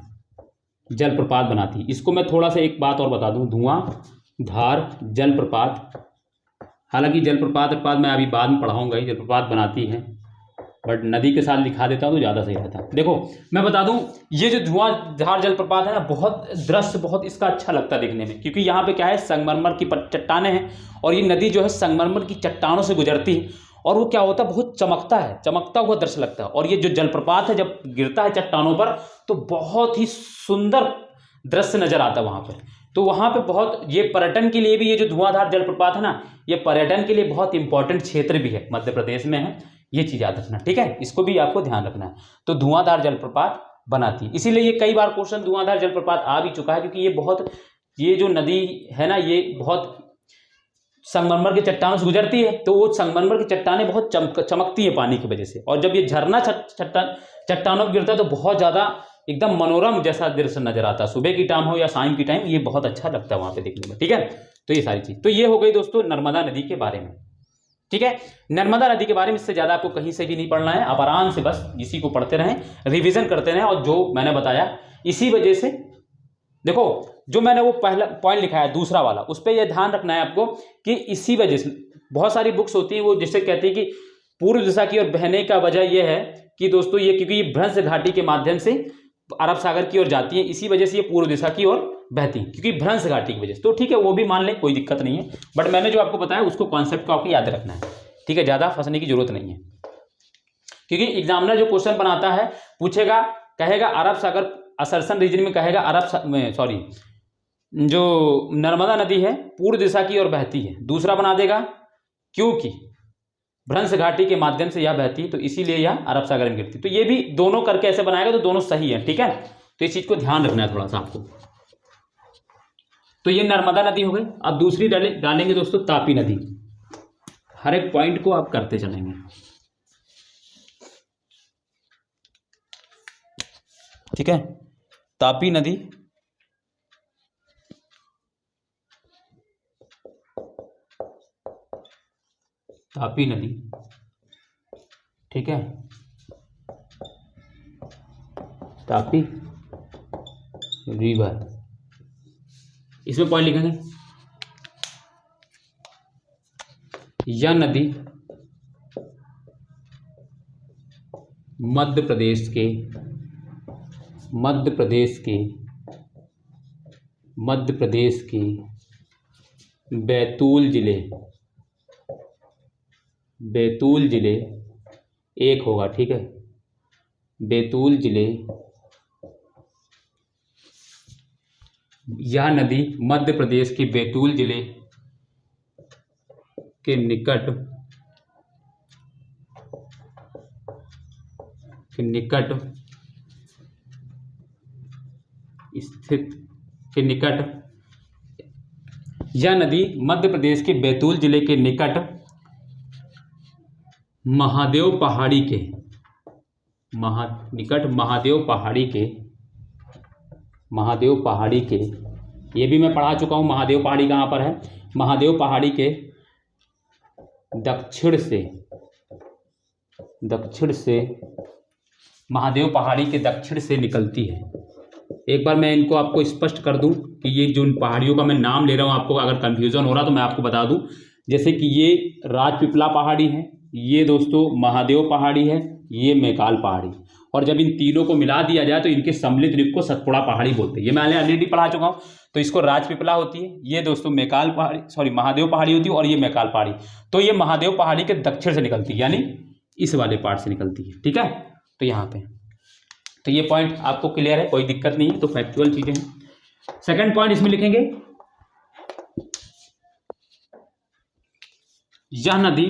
जलप्रपात बनाती है। इसको मैं थोड़ा सा एक बात और बता दूं, धुआंधार जलप्रपात, हालांकि जलप्रपात मैं अभी बाद में पढ़ाऊंगा ही, जलप्रपात बनाती है, बट नदी के साथ लिखा देता हूँ तो ज़्यादा सही रहता। देखो मैं बता दूं, ये जो धुआंधार जलप्रपात है ना, बहुत दृश्य बहुत इसका अच्छा लगता है देखने में, क्योंकि यहाँ पे क्या है, संगमरमर की चट्टानें हैं और ये नदी जो है संगमरमर की चट्टानों से गुजरती है और वो क्या होता है, बहुत चमकता है, चमकता हुआ दृश्य लगता है। और ये जो जलप्रपात है जब गिरता है चट्टानों पर तो बहुत ही सुंदर दृश्य नजर आता है वहाँ पर। तो वहाँ पे बहुत, ये पर्यटन के लिए भी, ये जो धुआंधार जलप्रपात है ना, ये पर्यटन के लिए बहुत इंपॉर्टेंट क्षेत्र भी है, मध्य प्रदेश में है, ये चीज याद रखना, ठीक है। इसको भी आपको ध्यान रखना है। तो धुआंधार जलप्रपात बनाती है, इसीलिए ये कई बार क्वेश्चन धुआंधार जलप्रपात आ भी चुका है, क्योंकि ये जो नदी है ना, ये बहुत संगमरमर के चट्टानों से गुजरती है, तो वो संगमरमर की चट्टानें बहुत चमकती है पानी की वजह से। और जब ये झरना चट्टानों पर गिरता है तो बहुत ज्यादा एकदम मनोरम जैसा दृश्य नजर आता है, सुबह की टाइम हो या शाम की टाइम, ये बहुत अच्छा लगता है वहां पे देखने में, ठीक है। तो ये सारी चीज, तो ये हो गई दोस्तों नर्मदा नदी के बारे में, ठीक है। नर्मदा नदी के बारे में इससे ज्यादा आपको कहीं से भी नहीं पढ़ना है, आप आराम से बस इसी को पढ़ते रहें, रिवीजन करते रहें। और जो मैंने बताया इसी वजह से, देखो जो मैंने वो पहला पॉइंट लिखा है दूसरा वाला, उस पर यह ध्यान रखना है आपको कि इसी वजह से बहुत सारी बुक्स होती हैं वो जिससे कहती है कि पूर्व दिशा की ओर बहने का वजह यह है कि दोस्तों ये, क्योंकि ये भ्रंश घाटी के माध्यम से अरब सागर की ओर जाती है, इसी वजह से ये पूर्व दिशा की ओर बहती, क्योंकि भ्रंश घाटी की वजह से। तो ठीक है, वो भी मान लें, कोई दिक्कत नहीं है, बट मैंने जो आपको बताया उसको कॉन्सेप्ट को आपको याद रखना है, ठीक है। ज्यादा फंसने की जरूरत नहीं है, क्योंकि एग्जामिनर जो क्वेश्चन बनाता है पूछेगा, कहेगा अरब सागर असरसन रीजन में, कहेगा जो नर्मदा नदी है पूर्व दिशा की ओर बहती है, दूसरा बना देगा क्योंकि भ्रंश घाटी के माध्यम से यह बहती है, तो इसीलिए यह अरब सागर में गिरती। तो ये भी दोनों करके ऐसे बनाएगा तो दोनों सही है, ठीक है। तो इस चीज को ध्यान रखना है थोड़ा सा आपको। तो ये नर्मदा नदी हो गई। अब दूसरी डालेंगे दोस्तों तापी नदी। हर एक पॉइंट को आप करते चलेंगे, ठीक है। तापी नदी, तापी नदी, ठीक है, तापी रिवर, इसमें पॉइंट लिखेंगे, यह नदी मध्य प्रदेश के बैतूल जिले एक होगा, ठीक है, बैतूल जिले, यह नदी मध्य प्रदेश के बैतूल जिले के निकट यह नदी मध्य प्रदेश के बैतूल जिले के निकट महादेव पहाड़ी के, ये भी मैं पढ़ा चुका हूँ। महादेव पहाड़ी कहाँ पर है, महादेव पहाड़ी के दक्षिण से निकलती है। एक बार मैं इनको आपको स्पष्ट कर दूं कि ये जो पहाड़ियों का मैं नाम ले रहा हूँ, आपको अगर कंफ्यूजन हो रहा तो मैं आपको बता दूं जैसे कि ये राजपीपला पहाड़ी है, ये दोस्तों महादेव पहाड़ी है, ये मैकाल पहाड़ी। और जब इन तीनों को मिला दिया जाए तो इनके सम्मिलित रूप को सतपुड़ा पहाड़ी बोलते हैं। ये मैंने ऑलरेडी पढ़ा चुका हूँ। तो इसको राजपीपला होती है, ये दोस्तों मैकाल पहाड़ी, सॉरी महादेव पहाड़ी होती है, और ये मैकाल पहाड़ी। तो ये महादेव पहाड़ी के दक्षिण से निकलती है, यानी इस वाले पार्ट से निकलती है। ठीक है, तो यहाँ पे तो ये पॉइंट आपको क्लियर है, कोई दिक्कत नहीं है, तो फैक्चुअल चीजें हैं। सेकंड पॉइंट इसमें लिखेंगे, यह नदी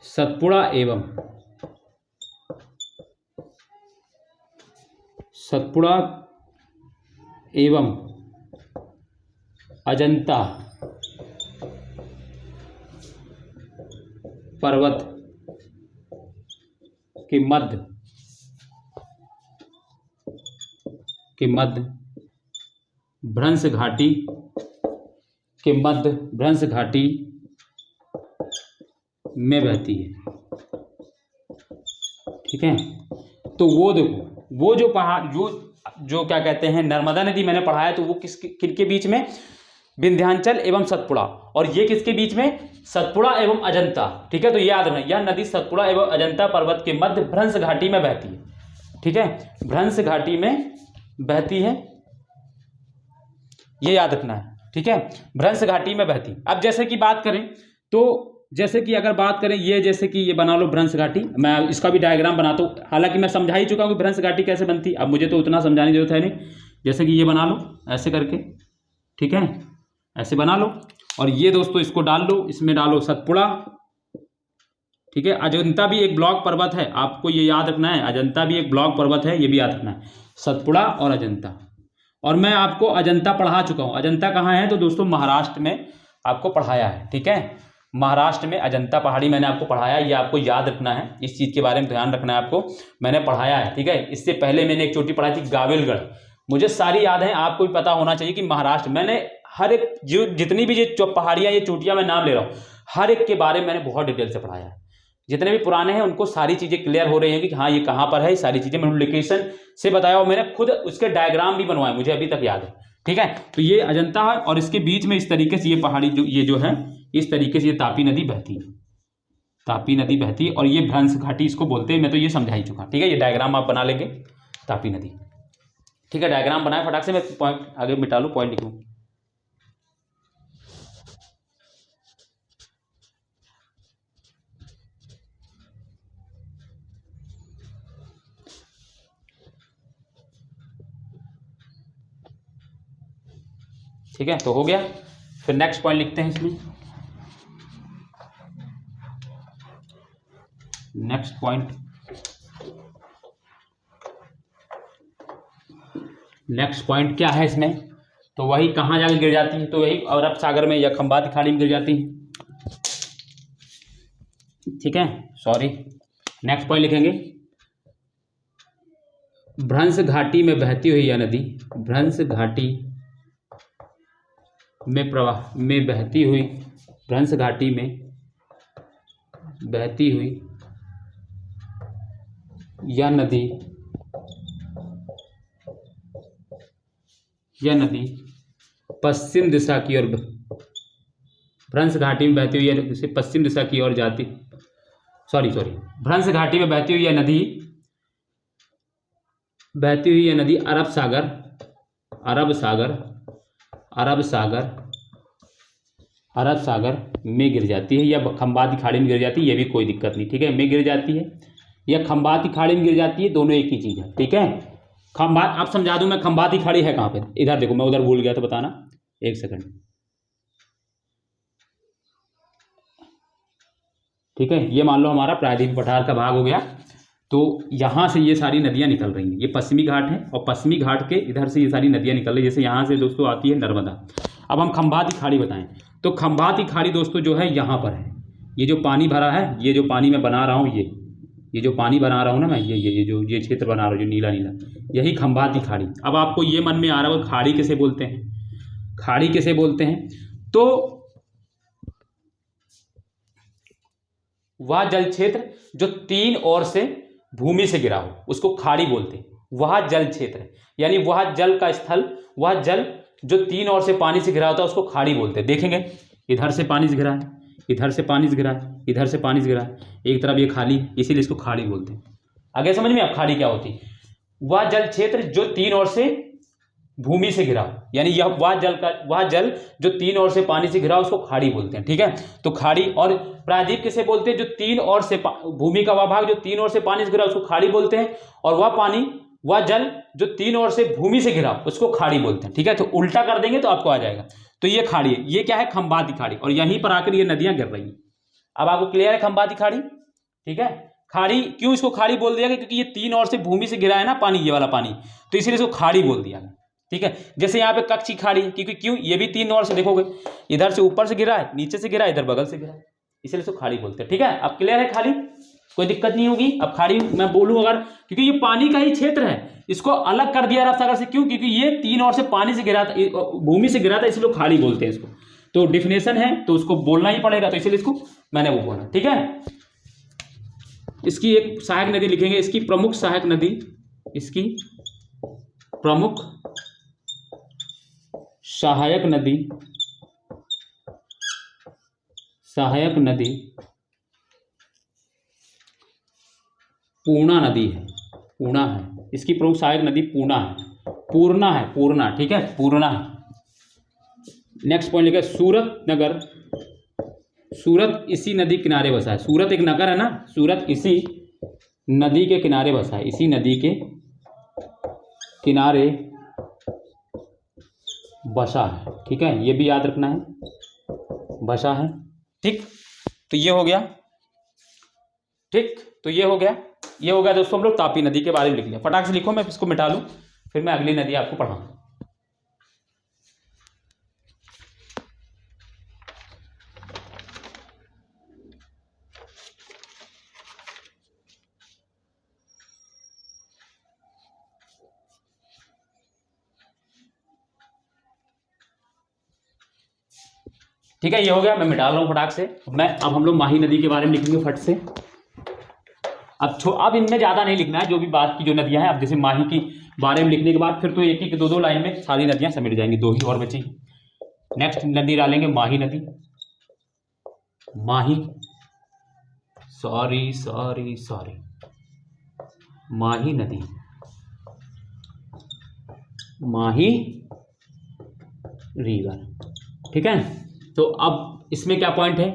सतपुड़ा एवं अजंता पर्वत के मध्य भ्रंश घाटी में बहती है। ठीक है, तो वो देखो, वो जो पहाड़ जो क्या कहते हैं नर्मदा नदी मैंने पढ़ा है, तो वो किनके बीच में, विंध्याचल एवं सतपुड़ा, और ये किसके बीच में, सतपुड़ा एवं अजंता। ठीक है, तो याद रखना, यह नदी सतपुड़ा एवं अजंता पर्वत के मध्य भ्रंश घाटी में बहती है। ठीक है, भ्रंश घाटी में बहती है, ये याद रखना है। ठीक है, भ्रंश घाटी में बहती। अब जैसे कि बात करें, तो जैसे कि अगर बात करें, ये जैसे कि ये बना लो भ्रंश घाटी, मैं इसका भी डायग्राम बनाता हूँ, हालांकि मैं समझा ही चुका हूँ कि भ्रंश घाटी कैसे बनती, अब मुझे तो उतना समझाने की जरूरत है नहीं। जैसे कि ये बना लो ऐसे करके, ठीक है, ऐसे बना लो, और ये दोस्तों इसको डाल लो, इसमें डालो सतपुड़ा। ठीक है, अजंता भी एक ब्लॉक पर्वत है, आपको ये याद रखना है, अजंता भी एक ब्लॉक पर्वत है, ये भी याद रखना है, सतपुड़ा और अजंता। और मैं आपको अजंता पढ़ा चुका हूँ। अजंता कहाँ है, तो दोस्तों महाराष्ट्र में आपको पढ़ाया है। ठीक है, महाराष्ट्र में अजंता पहाड़ी मैंने आपको पढ़ाया, ये आपको याद रखना है, इस चीज़ के बारे में ध्यान रखना है आपको, मैंने पढ़ाया है। ठीक है, इससे पहले मैंने एक चोटी पढ़ाई थी गाविलगढ़, मुझे सारी याद है, आपको भी पता होना चाहिए कि महाराष्ट्र मैंने हर एक जो जितनी भी ये पहाड़ियाँ, ये चोटियाँ मैं नाम ले रहा हूँ, हर एक के बारे में मैंने बहुत डिटेल से पढ़ाया है। जितने भी पुराने हैं उनको सारी चीज़ें क्लियर हो रही हैं कि हाँ ये कहाँ पर है, सारी चीज़ें मैंने लोकेशन से बताया, और मैंने खुद उसके डायग्राम भी बनवाए, मुझे अभी तक याद है। ठीक है, तो ये अजंता है, और इसके बीच में इस तरीके से ये पहाड़ी जो है, इस तरीके से ये तापी नदी बहती है, और ये भ्रंश घाटी इसको बोलते हैं, मैं तो ये समझा ही चुका। ठीक है, ये डायग्राम आप बना लेंगे, तापी नदी। ठीक है, डायग्राम बनाए फटाक से, मैं पॉइंट आगे मिटा लूँ, पॉइंट लिखूँ। ठीक है, तो हो गया। फिर नेक्स्ट पॉइंट लिखते हैं इसमें, नेक्स्ट पॉइंट क्या है इसमें, तो वही कहाँ जाकर गिर जाती है, तो वही अरब सागर में या खंबाती खाड़ी में गिर जाती है। ठीक है, सॉरी, नेक्स्ट पॉइंट लिखेंगे, भ्रंश घाटी में बहती हुई यह नदी, भ्रंश घाटी में बहती हुई, भ्रंश घाटी में बहती हुई यह नदी पश्चिम दिशा की ओर, भ्रंश घाटी में बहती हुई यह पश्चिम दिशा की ओर जाती, भ्रंश घाटी में बहती हुई यह नदी अरब सागर में गिर जाती है, या खंबाती खाड़ी में गिर जाती है, ये भी कोई दिक्कत नहीं। ठीक है, में गिर जाती है या खंबाती खाड़ी में गिर जाती है, दोनों एक ही चीज़ है। ठीक है, आप समझा दूं मैं, खंबाती खाड़ी है कहाँ पे, इधर देखो, मैं उधर भूल गया तो बताना, एक सेकंड। ठीक है, ये मान लो हमारा प्रायद्वीप पठार का भाग हो गया, तो यहाँ से ये सारी नदियाँ निकल रही हैं, ये पश्चिमी घाट है, और पश्चिमी घाट के इधर से ये सारी नदियाँ निकल रही है, जैसे यहाँ से दोस्तों आती है नर्मदा। अब हम खंबाती खाड़ी बताएं, तो खंबाती खाड़ी दोस्तों जो है यहाँ पर है, ये जो पानी भरा है, ये जो पानी मैं बना रहा हूँ, ये जो पानी बना रहा हूँ ना मैं, ये क्षेत्र बना रहा हूँ जो नीला नीला, यही खंबाती खाड़ी। अब आपको ये मन में आ रहा है खाड़ी किसे बोलते हैं, तो वह जल क्षेत्र जो तीन ओर से भूमि से गिरा हो उसको खाड़ी बोलते हैं, वह जल क्षेत्र है। यानी वह जल का स्थल, वह जल जो तीन ओर से पानी से घिरा होता है उसको खाड़ी बोलते हैं। देखेंगे इधर से पानी से घिरा है, इधर से पानी से घिरा है, इधर से पानी से घिरा है, एक तरफ ये खाली है, इसीलिए इसको खाड़ी बोलते हैं। आगे समझ में अब खाड़ी क्या होती है? वह जल क्षेत्र जो तीन ओर से भूमि से घिरा हो, यानी यह वह जल जो तीन ओर से पानी से घिरा हो उसको खाड़ी बोलते हैं। ठीक है, तो खाड़ी। और प्रायद्वीप किसे बोलते हैं? जो तीन ओर से भूमि का वह भाग जो तीन ओर से पानी से घिरा उसको खाड़ी बोलते हैं, और वह पानी, वह जल जो तीन ओर से भूमि से घिरा उसको खाड़ी बोलते हैं। ठीक है, तो उल्टा कर देंगे तो आपको आ जाएगा। तो ये खाड़ी है, ये क्या है? खंभाती खाड़ी, और यहीं पर आकर ये नदियां गिर रही हैं। अब आपको क्लियर है खंभाती खाड़ी? ठीक है, खाड़ी क्यों इसको खाड़ी बोल दिया गया? क्योंकि ये तीन ओर से भूमि से गिरा है ना पानी, ये वाला पानी, तो इसीलिए इसको खाड़ी बोल दिया गया। ठीक है, जैसे यहाँ पे कच्ची खाड़ी है, क्योंकि क्यों? ये भी तीन ओर से, देखोगे इधर से ऊपर से गिरा है, नीचे से गिरा है, इधर बगल से गिरा है, इसलिए इसको खाड़ी बोलते हैं। ठीक है, अब क्लियर है खाड़ी? कोई दिक्कत नहीं होगी। अब खाड़ी मैं बोलूं अगर, क्योंकि ये पानी का ही क्षेत्र है, इसको अलग कर दिया रफ्तार से, क्यों? क्योंकि ये तीन ओर से पानी से गिरा था, भूमि से गिरा था, इसलिए लोग खाड़ी बोलते हैं इसको। तो डिफिनेशन है तो उसको बोलना ही पड़ेगा, तो इसलिए इसको मैंने वो बोला। ठीक है, इसकी एक सहायक नदी लिखेंगे, इसकी प्रमुख सहायक नदी, इसकी प्रमुख सहायक नदी, सहायक नदी पूर्णा नदी है। पूर्णा है इसकी प्रमुख सहायक नदी, पूर्णा है, पूर्णा है, पूर्णा। ठीक है, पूर्णा है। नेक्स्ट पॉइंट लिखा सूरत नगर। सूरत इसी नदी किनारे बसा है। सूरत एक नगर है ना, सूरत इसी नदी के किनारे बसा है, इसी नदी के किनारे बसा है। ठीक है, ये भी याद रखना है, बसा है। ठीक, तो ये हो गया। ठीक, तो ये हो गया, ये हो गया दोस्तों। हम लोग तापी नदी के बारे में लिख लिया। फटाक से लिखो, मैं इसको मिटा लूं, फिर मैं अगली नदी आपको पढ़ाऊंगा। ठीक है, ये हो गया, मैं मिटा रहा हूँ फटाक से। अब हम लोग माही नदी के बारे में लिखेंगे फट से। अब इनमें ज़्यादा नहीं लिखना है, जो भी बात की जो नदियां हैं। अब जैसे माही की बारे में लिखने के बाद फिर तो एक दो लाइन में सारी नदियां समेट जाएंगी, दो ही और बची। नेक्स्ट नदी डालेंगे माही नदी। माही, सॉरी सॉरी सॉरी, माही नदी, माही रिवर। ठीक है, तो अब इसमें क्या पॉइंट है?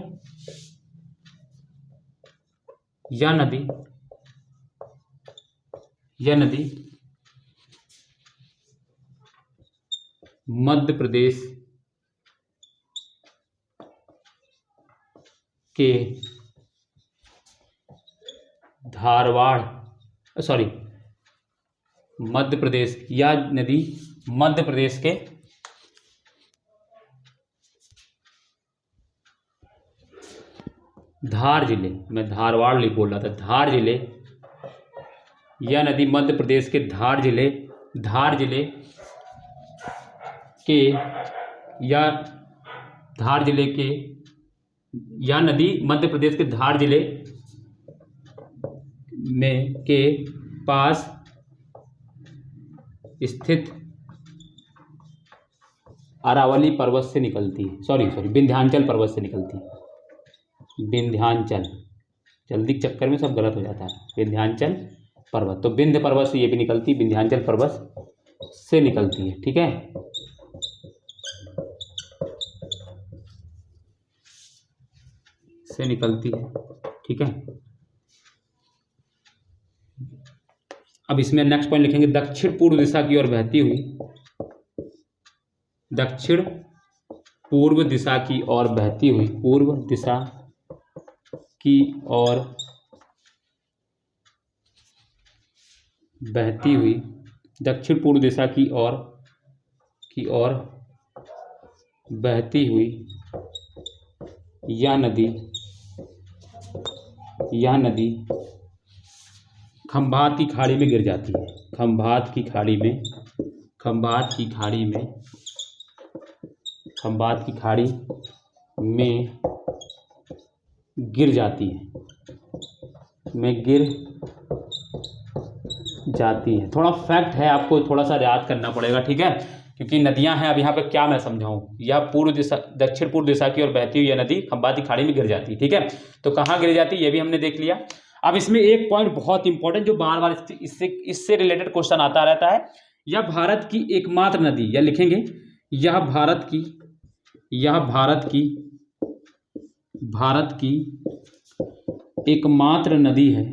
यह नदी, यह नदी मध्य प्रदेश के धारवाड़, सॉरी, मध्य प्रदेश, यह नदी मध्य प्रदेश के धार जिले, मैं धारवाड़ नहीं बोल रहा था, धार जिले, यह नदी मध्य प्रदेश के धार जिले के, या धार जिले के, यह नदी मध्य प्रदेश के धार जिले में के पास स्थित अरावली पर्वत से निकलती है। सॉरी विंध्याचल पर्वत से निकलती है। विंध्याचल, जल्दी के चक्कर में सब गलत हो जाता है। विंध्याचल पर्वत, तो विंध्य पर्वत से ये भी निकलती, विंध्याचल पर्वत से निकलती है। ठीक है, से निकलती है। ठीक है, अब इसमें नेक्स्ट पॉइंट लिखेंगे दक्षिण पूर्व दिशा की ओर बहती हुई, दक्षिण पूर्व दिशा की ओर बहती हुई, पूर्व दिशा की ओर बहती हुई, दक्षिण पूर्व दिशा की ओर बहती हुई यह नदी खंभात की खाड़ी में गिर जाती है। खंभात की खाड़ी में गिर जाती है, जाती है। थोड़ा फैक्ट है, आपको थोड़ा सा याद करना पड़ेगा, ठीक है, क्योंकि नदियां हैं। अब यहाँ पे क्या मैं समझाऊं, यह पूर्व दिशा, दक्षिण पूर्व दिशा की ओर बहती हुई यह नदी खंबाती खाड़ी में गिर जाती है, ठीक है। तो कहाँ गिर जाती है ये भी हमने देख लिया। अब इसमें एक पॉइंट बहुत इंपॉर्टेंट जो बार बार इससे रिलेटेड क्वेश्चन आता रहता है, यह भारत की एकमात्र नदी, या लिखेंगे यह भारत की एकमात्र नदी है,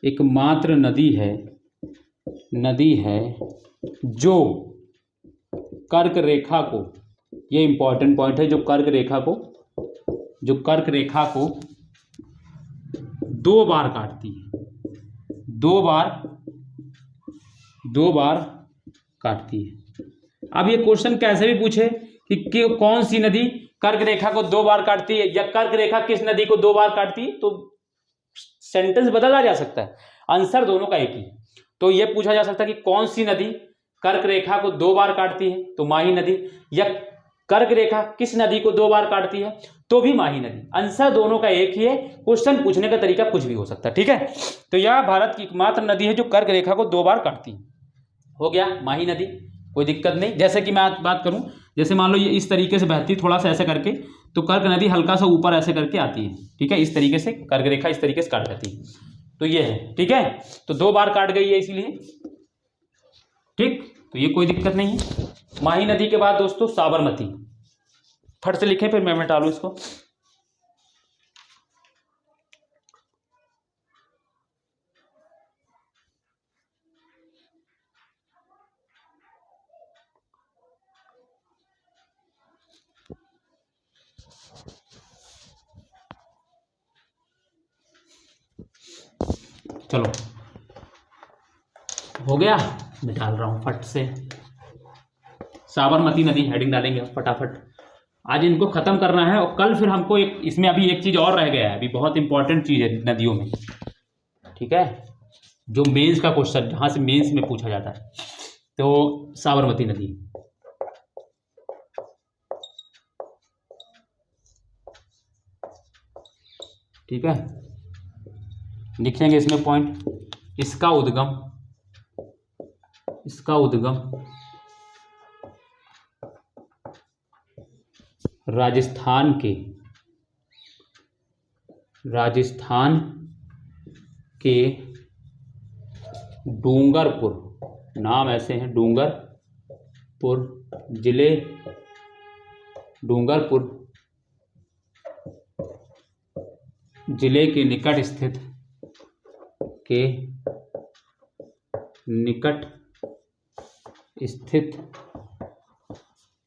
एकमात्र नदी है जो कर्क रेखा को, ये इंपॉर्टेंट पॉइंट है, जो कर्क रेखा को 2 बार काटती है, 2 बार काटती है। अब ये क्वेश्चन कैसे भी पूछे कि कौन सी नदी कर्क रेखा को 2 बार काटती है, या कर्क रेखा किस नदी को 2 बार काटती है, तो सेंटेंस बदला जा सकता है, आंसर दोनों का एक ही। तो यह पूछा जा सकता है कि कौन सी नदी कर्क रेखा को 2 बार काटती है, तो माही नदी, या कर्क रेखा किस नदी को 2 बार काटती है, तो भी माही नदी। आंसर दोनों का एक ही है, क्वेश्चन पूछने का तरीका कुछ भी हो सकता है, ठीक है। तो यह भारत की एकमात्र नदी है जो कर्क रेखा को 2 बार काटती है। हो गया माही नदी, कोई दिक्कत नहीं। जैसे कि मैं बात करूं, जैसे मान लो ये इस तरीके से बहती, थोड़ा सा ऐसे करके, तो कर्क नदी हल्का सा ऊपर ऐसे करके आती है, ठीक है, इस तरीके से कर्क रेखा इस तरीके से काट जाती है, तो ये है, ठीक है। तो 2 बार काट गई है इसीलिए, ठीक, तो ये कोई दिक्कत नहीं है। माही नदी के बाद दोस्तों साबरमती, फट से लिखें फिर मैं मिटा लूं इसको। चलो हो गया, मैं डाल रहा हूं फट से, साबरमती नदी हेडिंग डालेंगे फटाफट। आज इनको खत्म करना है, और कल फिर हमको एक इसमें अभी एक चीज और रह गया है, अभी बहुत इंपॉर्टेंट चीज है नदियों में, ठीक है, जो मेंस का क्वेश्चन, जहां से मेंस में पूछा जाता है, तो साबरमती नदी, ठीक है, लिखेंगे इसमें पॉइंट, इसका उद्गम राजस्थान के डूंगरपुर, नाम ऐसे हैं, डूंगरपुर जिले, डूंगरपुर जिले के निकट स्थित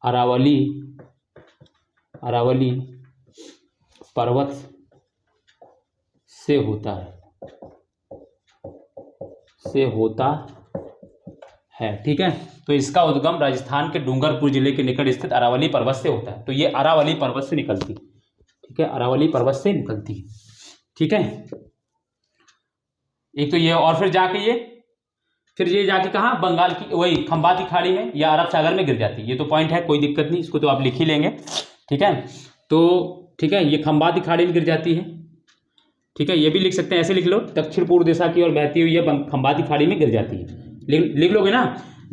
अरावली पर्वत से होता है, ठीक है। तो इसका उद्गम राजस्थान के डूंगरपुर जिले के निकट स्थित अरावली पर्वत से होता है, तो ये अरावली पर्वत से निकलती है, ठीक है, अरावली पर्वत से निकलती है, ठीक है। एक तो ये, और फिर ये जाके कहाँ, बंगाल की वही खंबाती खाड़ी में या अरब सागर में गिर जाती है। ये तो पॉइंट है, कोई दिक्कत नहीं, इसको तो आप लिख ही लेंगे, ठीक है। तो ठीक है, ये खंबाती खाड़ी में गिर जाती है, ठीक है, ये भी लिख सकते हैं, ऐसे लिख लो, दक्षिण पूर्व दिशा की ओर बहती हुई यह खंबाती खाड़ी में गिर जाती है, लिख लोगे ना,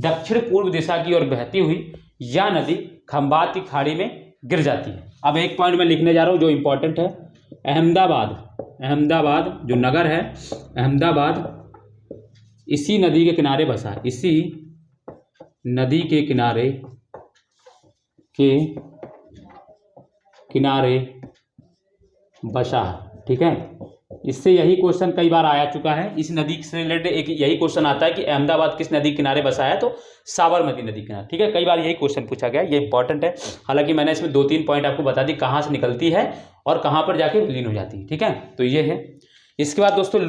दक्षिण पूर्व दिशा की ओर बहती हुई यह नदी खंबाती खाड़ी में गिर जाती है। अब एक पॉइंट मैं लिखने जा रहा हूँ जो इंपॉर्टेंट है, अहमदाबाद जो नगर है, अहमदाबाद इसी नदी के किनारे बसा है, इसी नदी के किनारे बसा है, ठीक है। इससे यही क्वेश्चन कई बार आया चुका है, इस नदी से रिलेटेड एक यही क्वेश्चन आता है कि अहमदाबाद किस नदी किनारे बसा है, तो साबरमती नदी किनारे, ठीक है, कई बार यही क्वेश्चन पूछा गया, ये इंपॉर्टेंट है। हालांकि मैंने इसमें 2-3 पॉइंट आपको बता दी, कहाँ से निकलती है और कहाँ पर जाके विलीन हो जाती है, ठीक है, तो ये है। इसके बाद दोस्तों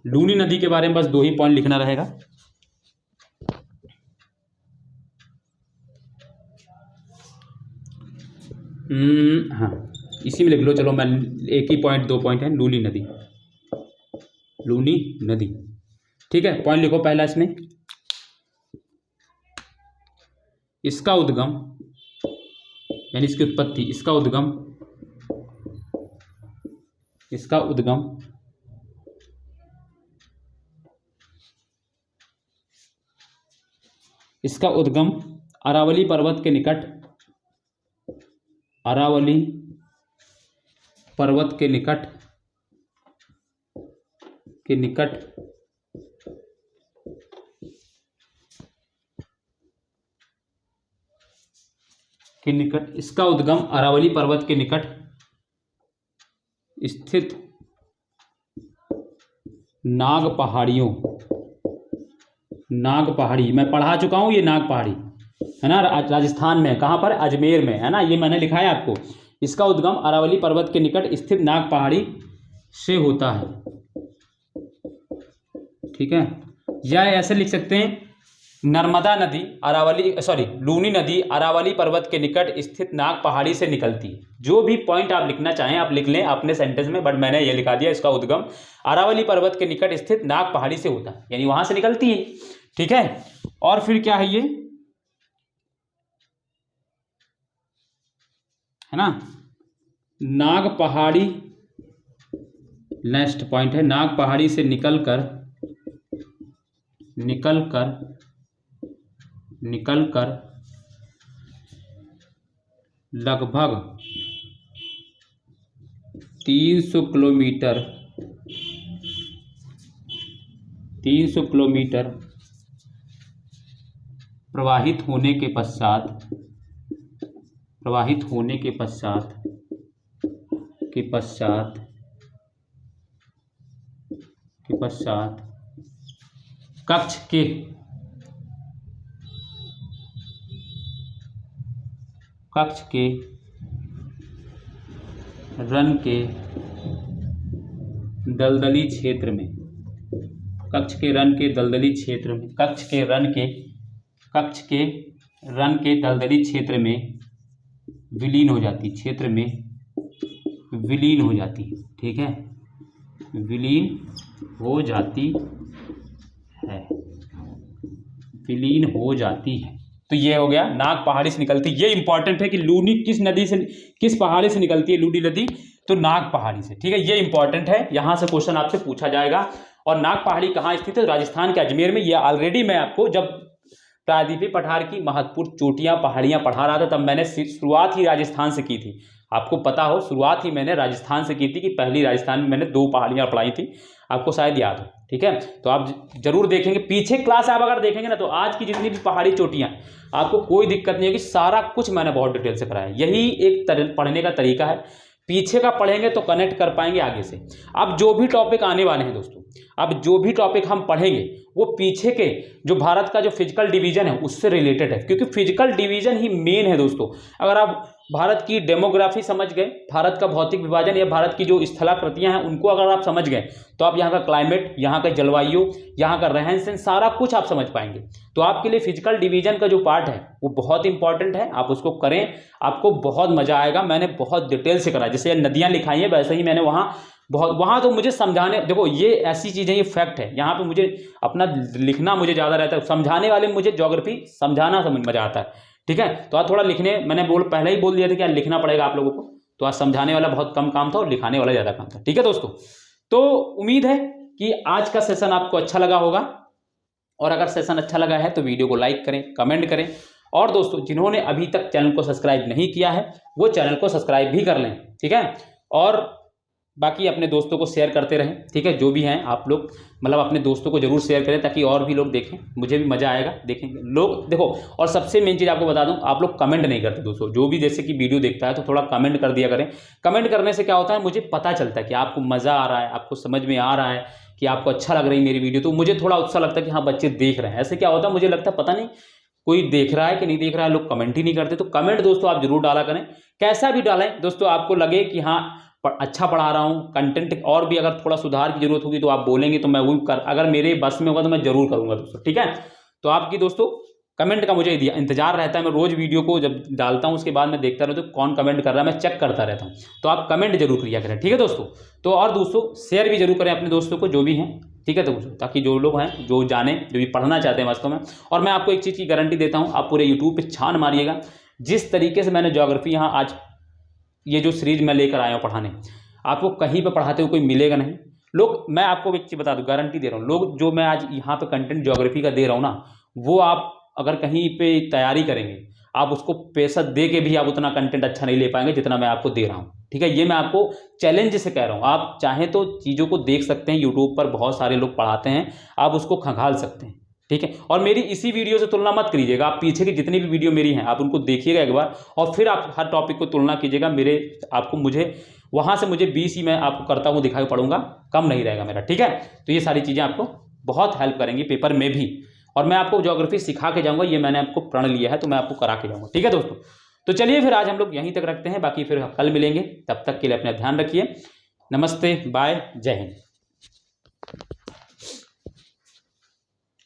लूनी नदी के बारे में बस 2 ही पॉइंट लिखना रहेगा। हाँ, इसी में लिख लो, चलो मैं एक ही पॉइंट, 2 पॉइंट है, लूनी नदी, ठीक है। पॉइंट लिखो पहला, इसमें इसका उद्गम यानी इसकी उत्पत्ति, इसका उद्गम इसका उद्गम अरावली पर्वत के निकट, अरावली पर्वत के निकट इसका उद्गम अरावली पर्वत के निकट स्थित नाग पहाड़ी, मैं पढ़ा चुका हूँ, ये नाग पहाड़ी है ना, राजस्थान में, कहाँ पर, अजमेर में है ना, ये मैंने लिखा है आपको। इसका उद्गम अरावली पर्वत के निकट स्थित नाग पहाड़ी से होता है, ठीक है। या ऐसे लिख सकते हैं, नर्मदा नदी लूनी नदी अरावली पर्वत के निकट स्थित नाग पहाड़ी से निकलती है। जो भी पॉइंट आप लिखना चाहें आप लिख लें अपने सेंटेंस में, बट मैंने ये लिखा दिया, इसका उद्गम अरावली पर्वत के निकट स्थित नाग पहाड़ी से होता है, यानी वहां से निकलती है, ठीक है। और फिर क्या है ये, है ना, नाग पहाड़ी, नेक्स्ट पॉइंट है, नाग पहाड़ी से निकलकर लगभग 300 किलोमीटर प्रवाहित होने के पश्चात कच्छ के रन के दलदली क्षेत्र में, कच्छ के रन के दलदली क्षेत्र में विलीन हो जाती, ठीक है, विलीन हो जाती है। तो ये हो गया, नाग पहाड़ी से निकलती। ये इंपॉर्टेंट है कि लूनी किस पहाड़ी से निकलती है, लूनी नदी, तो नाग पहाड़ी से, ठीक है। ये इंपॉर्टेंट है, यहां से क्वेश्चन आपसे पूछा जाएगा। और नाग पहाड़ी कहाँ स्थित है, राजस्थान के अजमेर में। ये ऑलरेडी मैं आपको जब प्रायद्वीपीय पठार की महत्वपूर्ण चोटियां पहाड़ियां पढ़ा रहा था तब मैंने शुरुआत ही राजस्थान से की थी। आपको पता हो, शुरुआत ही मैंने राजस्थान से की थी, कि पहली राजस्थान में मैंने 2 पहाड़ियां पढ़ाई थी, आपको शायद याद हो, ठीक है। तो आप जरूर देखेंगे, पीछे क्लास आप अगर देखेंगे ना, तो आज की जितनी भी पहाड़ी चोटियां, आपको कोई दिक्कत नहीं होगी, सारा कुछ मैंने बहुत डिटेल से कराया। यही एक पढ़ने का तरीका है, पीछे का पढ़ेंगे तो कनेक्ट कर पाएंगे आगे से। अब जो भी टॉपिक आने वाले हैं दोस्तों, अब जो भी टॉपिक हम पढ़ेंगे वो पीछे के जो भारत का जो फिजिकल डिवीजन है उससे रिलेटेड है, क्योंकि फिजिकल डिवीजन ही मेन है दोस्तों। अगर आप भारत की डेमोग्राफी समझ गए, भारत का भौतिक विभाजन या भारत की जो स्थलाकृतियां हैं उनको अगर आप समझ गए, तो आप यहाँ का क्लाइमेट, यहाँ का जलवायु, यहाँ का रहन सहन, सारा कुछ आप समझ पाएंगे। तो आपके लिए फिजिकल डिवीजन का जो पार्ट है वो बहुत इंपॉर्टेंट है, आप उसको करें, आपको बहुत मजा आएगा। मैंने बहुत डिटेल से करा, जैसे नदियाँ लिखाई हैं वैसे ही मैंने वहाँ तो मुझे समझाने, देखो ये ऐसी चीज़ें, ये फैक्ट है, यहाँ पे मुझे अपना लिखना मुझे ज़्यादा रहता है, समझाने वाले मुझे ज्योग्राफी समझाना समझ मजा आता है, ठीक है। तो आज थोड़ा लिखने, मैंने पहले ही बोल दिया था कि आज लिखना पड़ेगा आप लोगों को, तो आज समझाने वाला बहुत कम काम था और लिखाने वाला ज़्यादा काम था, ठीक है दोस्तों। तो उम्मीद है कि आज का सेशन आपको अच्छा लगा होगा, और अगर सेशन अच्छा लगा है तो वीडियो को लाइक करें, कमेंट करें, और दोस्तों जिन्होंने अभी तक चैनल को सब्सक्राइब नहीं किया है वो चैनल को सब्सक्राइब भी कर लें, ठीक है। और बाकी अपने दोस्तों को शेयर करते रहें, ठीक है। जो भी हैं आप लोग, मतलब अपने दोस्तों को जरूर शेयर करें ताकि और भी लोग देखें, मुझे भी मज़ा आएगा देखेंगे लोग, देखो। और सबसे मेन चीज़ आपको बता दूं, आप लोग कमेंट नहीं करते दोस्तों। जो भी जैसे कि वीडियो देखता है तो थोड़ा कमेंट कर दिया करें। कमेंट करने से क्या होता है, मुझे पता चलता है कि आपको मज़ा आ रहा है, आपको समझ में आ रहा है, कि आपको अच्छा लग रही है मेरी वीडियो, तो मुझे थोड़ा उत्साह लगता है कि हाँ बच्चे देख रहे हैं। ऐसे क्या होता है, मुझे लगता है पता नहीं कोई देख रहा है कि नहीं देख रहा है, लोग कमेंट ही नहीं करते। तो कमेंट दोस्तों आप जरूर डाला करें, कैसा भी डालें दोस्तों, आपको लगे कि हाँ अच्छा पढ़ा रहा हूँ, कंटेंट और भी अगर थोड़ा सुधार की जरूरत होगी तो आप बोलेंगे तो मैं वो अगर मेरे बस में होगा तो मैं जरूर करूँगा दोस्तों, ठीक है। तो आपकी दोस्तों कमेंट का मुझे इंतजार रहता है। मैं रोज़ वीडियो को जब डालता हूँ उसके बाद मैं देखता रहता हूँ कौन कमेंट कर रहा है, मैं चेक करता रहता हूँ। तो आप कमेंट जरूर किया करें, ठीक है दोस्तों। तो और दोस्तों शेयर भी जरूर करें अपने दोस्तों को जो भी हैं, ठीक है दोस्तों, ताकि जो लोग हैं जो जाने, जो भी पढ़ना चाहते हैं वास्तव में। और मैं आपको एक चीज़ की गारंटी देता हूँ, आप पूरे यूट्यूब पर छान मारिएगा, जिस तरीके से मैंने ज्योग्राफी यहाँ आज ये जो सीरीज मैं लेकर आया हूँ पढ़ाने, आपको कहीं पे पढ़ाते हुए कोई मिलेगा नहीं। लोग, मैं आपको एक चीज़ बता दूं, गारंटी दे रहा हूँ, लोग जो मैं आज यहाँ पे कंटेंट ज्योग्राफी का दे रहा हूँ ना, वो आप अगर कहीं पे तैयारी करेंगे, आप उसको पैसा दे के भी आप उतना कंटेंट अच्छा नहीं ले पाएंगे जितना मैं आपको दे रहा हूँ। ठीक है, ये मैं आपको चैलेंज से कह रहा हूँ। आप चाहें तो चीज़ों को देख सकते हैं, यूट्यूब पर बहुत सारे लोग पढ़ाते हैं, आप उसको खंगाल सकते हैं। ठीक है, और मेरी इसी वीडियो से तुलना मत करिएगा, आप पीछे की जितनी भी वीडियो मेरी हैं आप उनको देखिएगा एक बार, और फिर आप हर टॉपिक को तुलना कीजिएगा। मुझे वहाँ से मुझे 20 ही मैं आपको करता हूँ दिखाई पड़ूंगा, कम नहीं रहेगा मेरा। ठीक है, तो ये सारी चीज़ें आपको बहुत हेल्प करेंगी पेपर में भी, और मैं आपको ज्योग्राफी सिखा के जाऊँगा, ये मैंने आपको प्रण लिया है, तो मैं आपको करा के जाऊँगा। ठीक है दोस्तों, तो चलिए फिर आज हम लोग यहीं तक रखते हैं, बाकी फिर कल मिलेंगे। तब तक के लिए अपना ध्यान रखिए। नमस्ते, बाय, जय हिंद।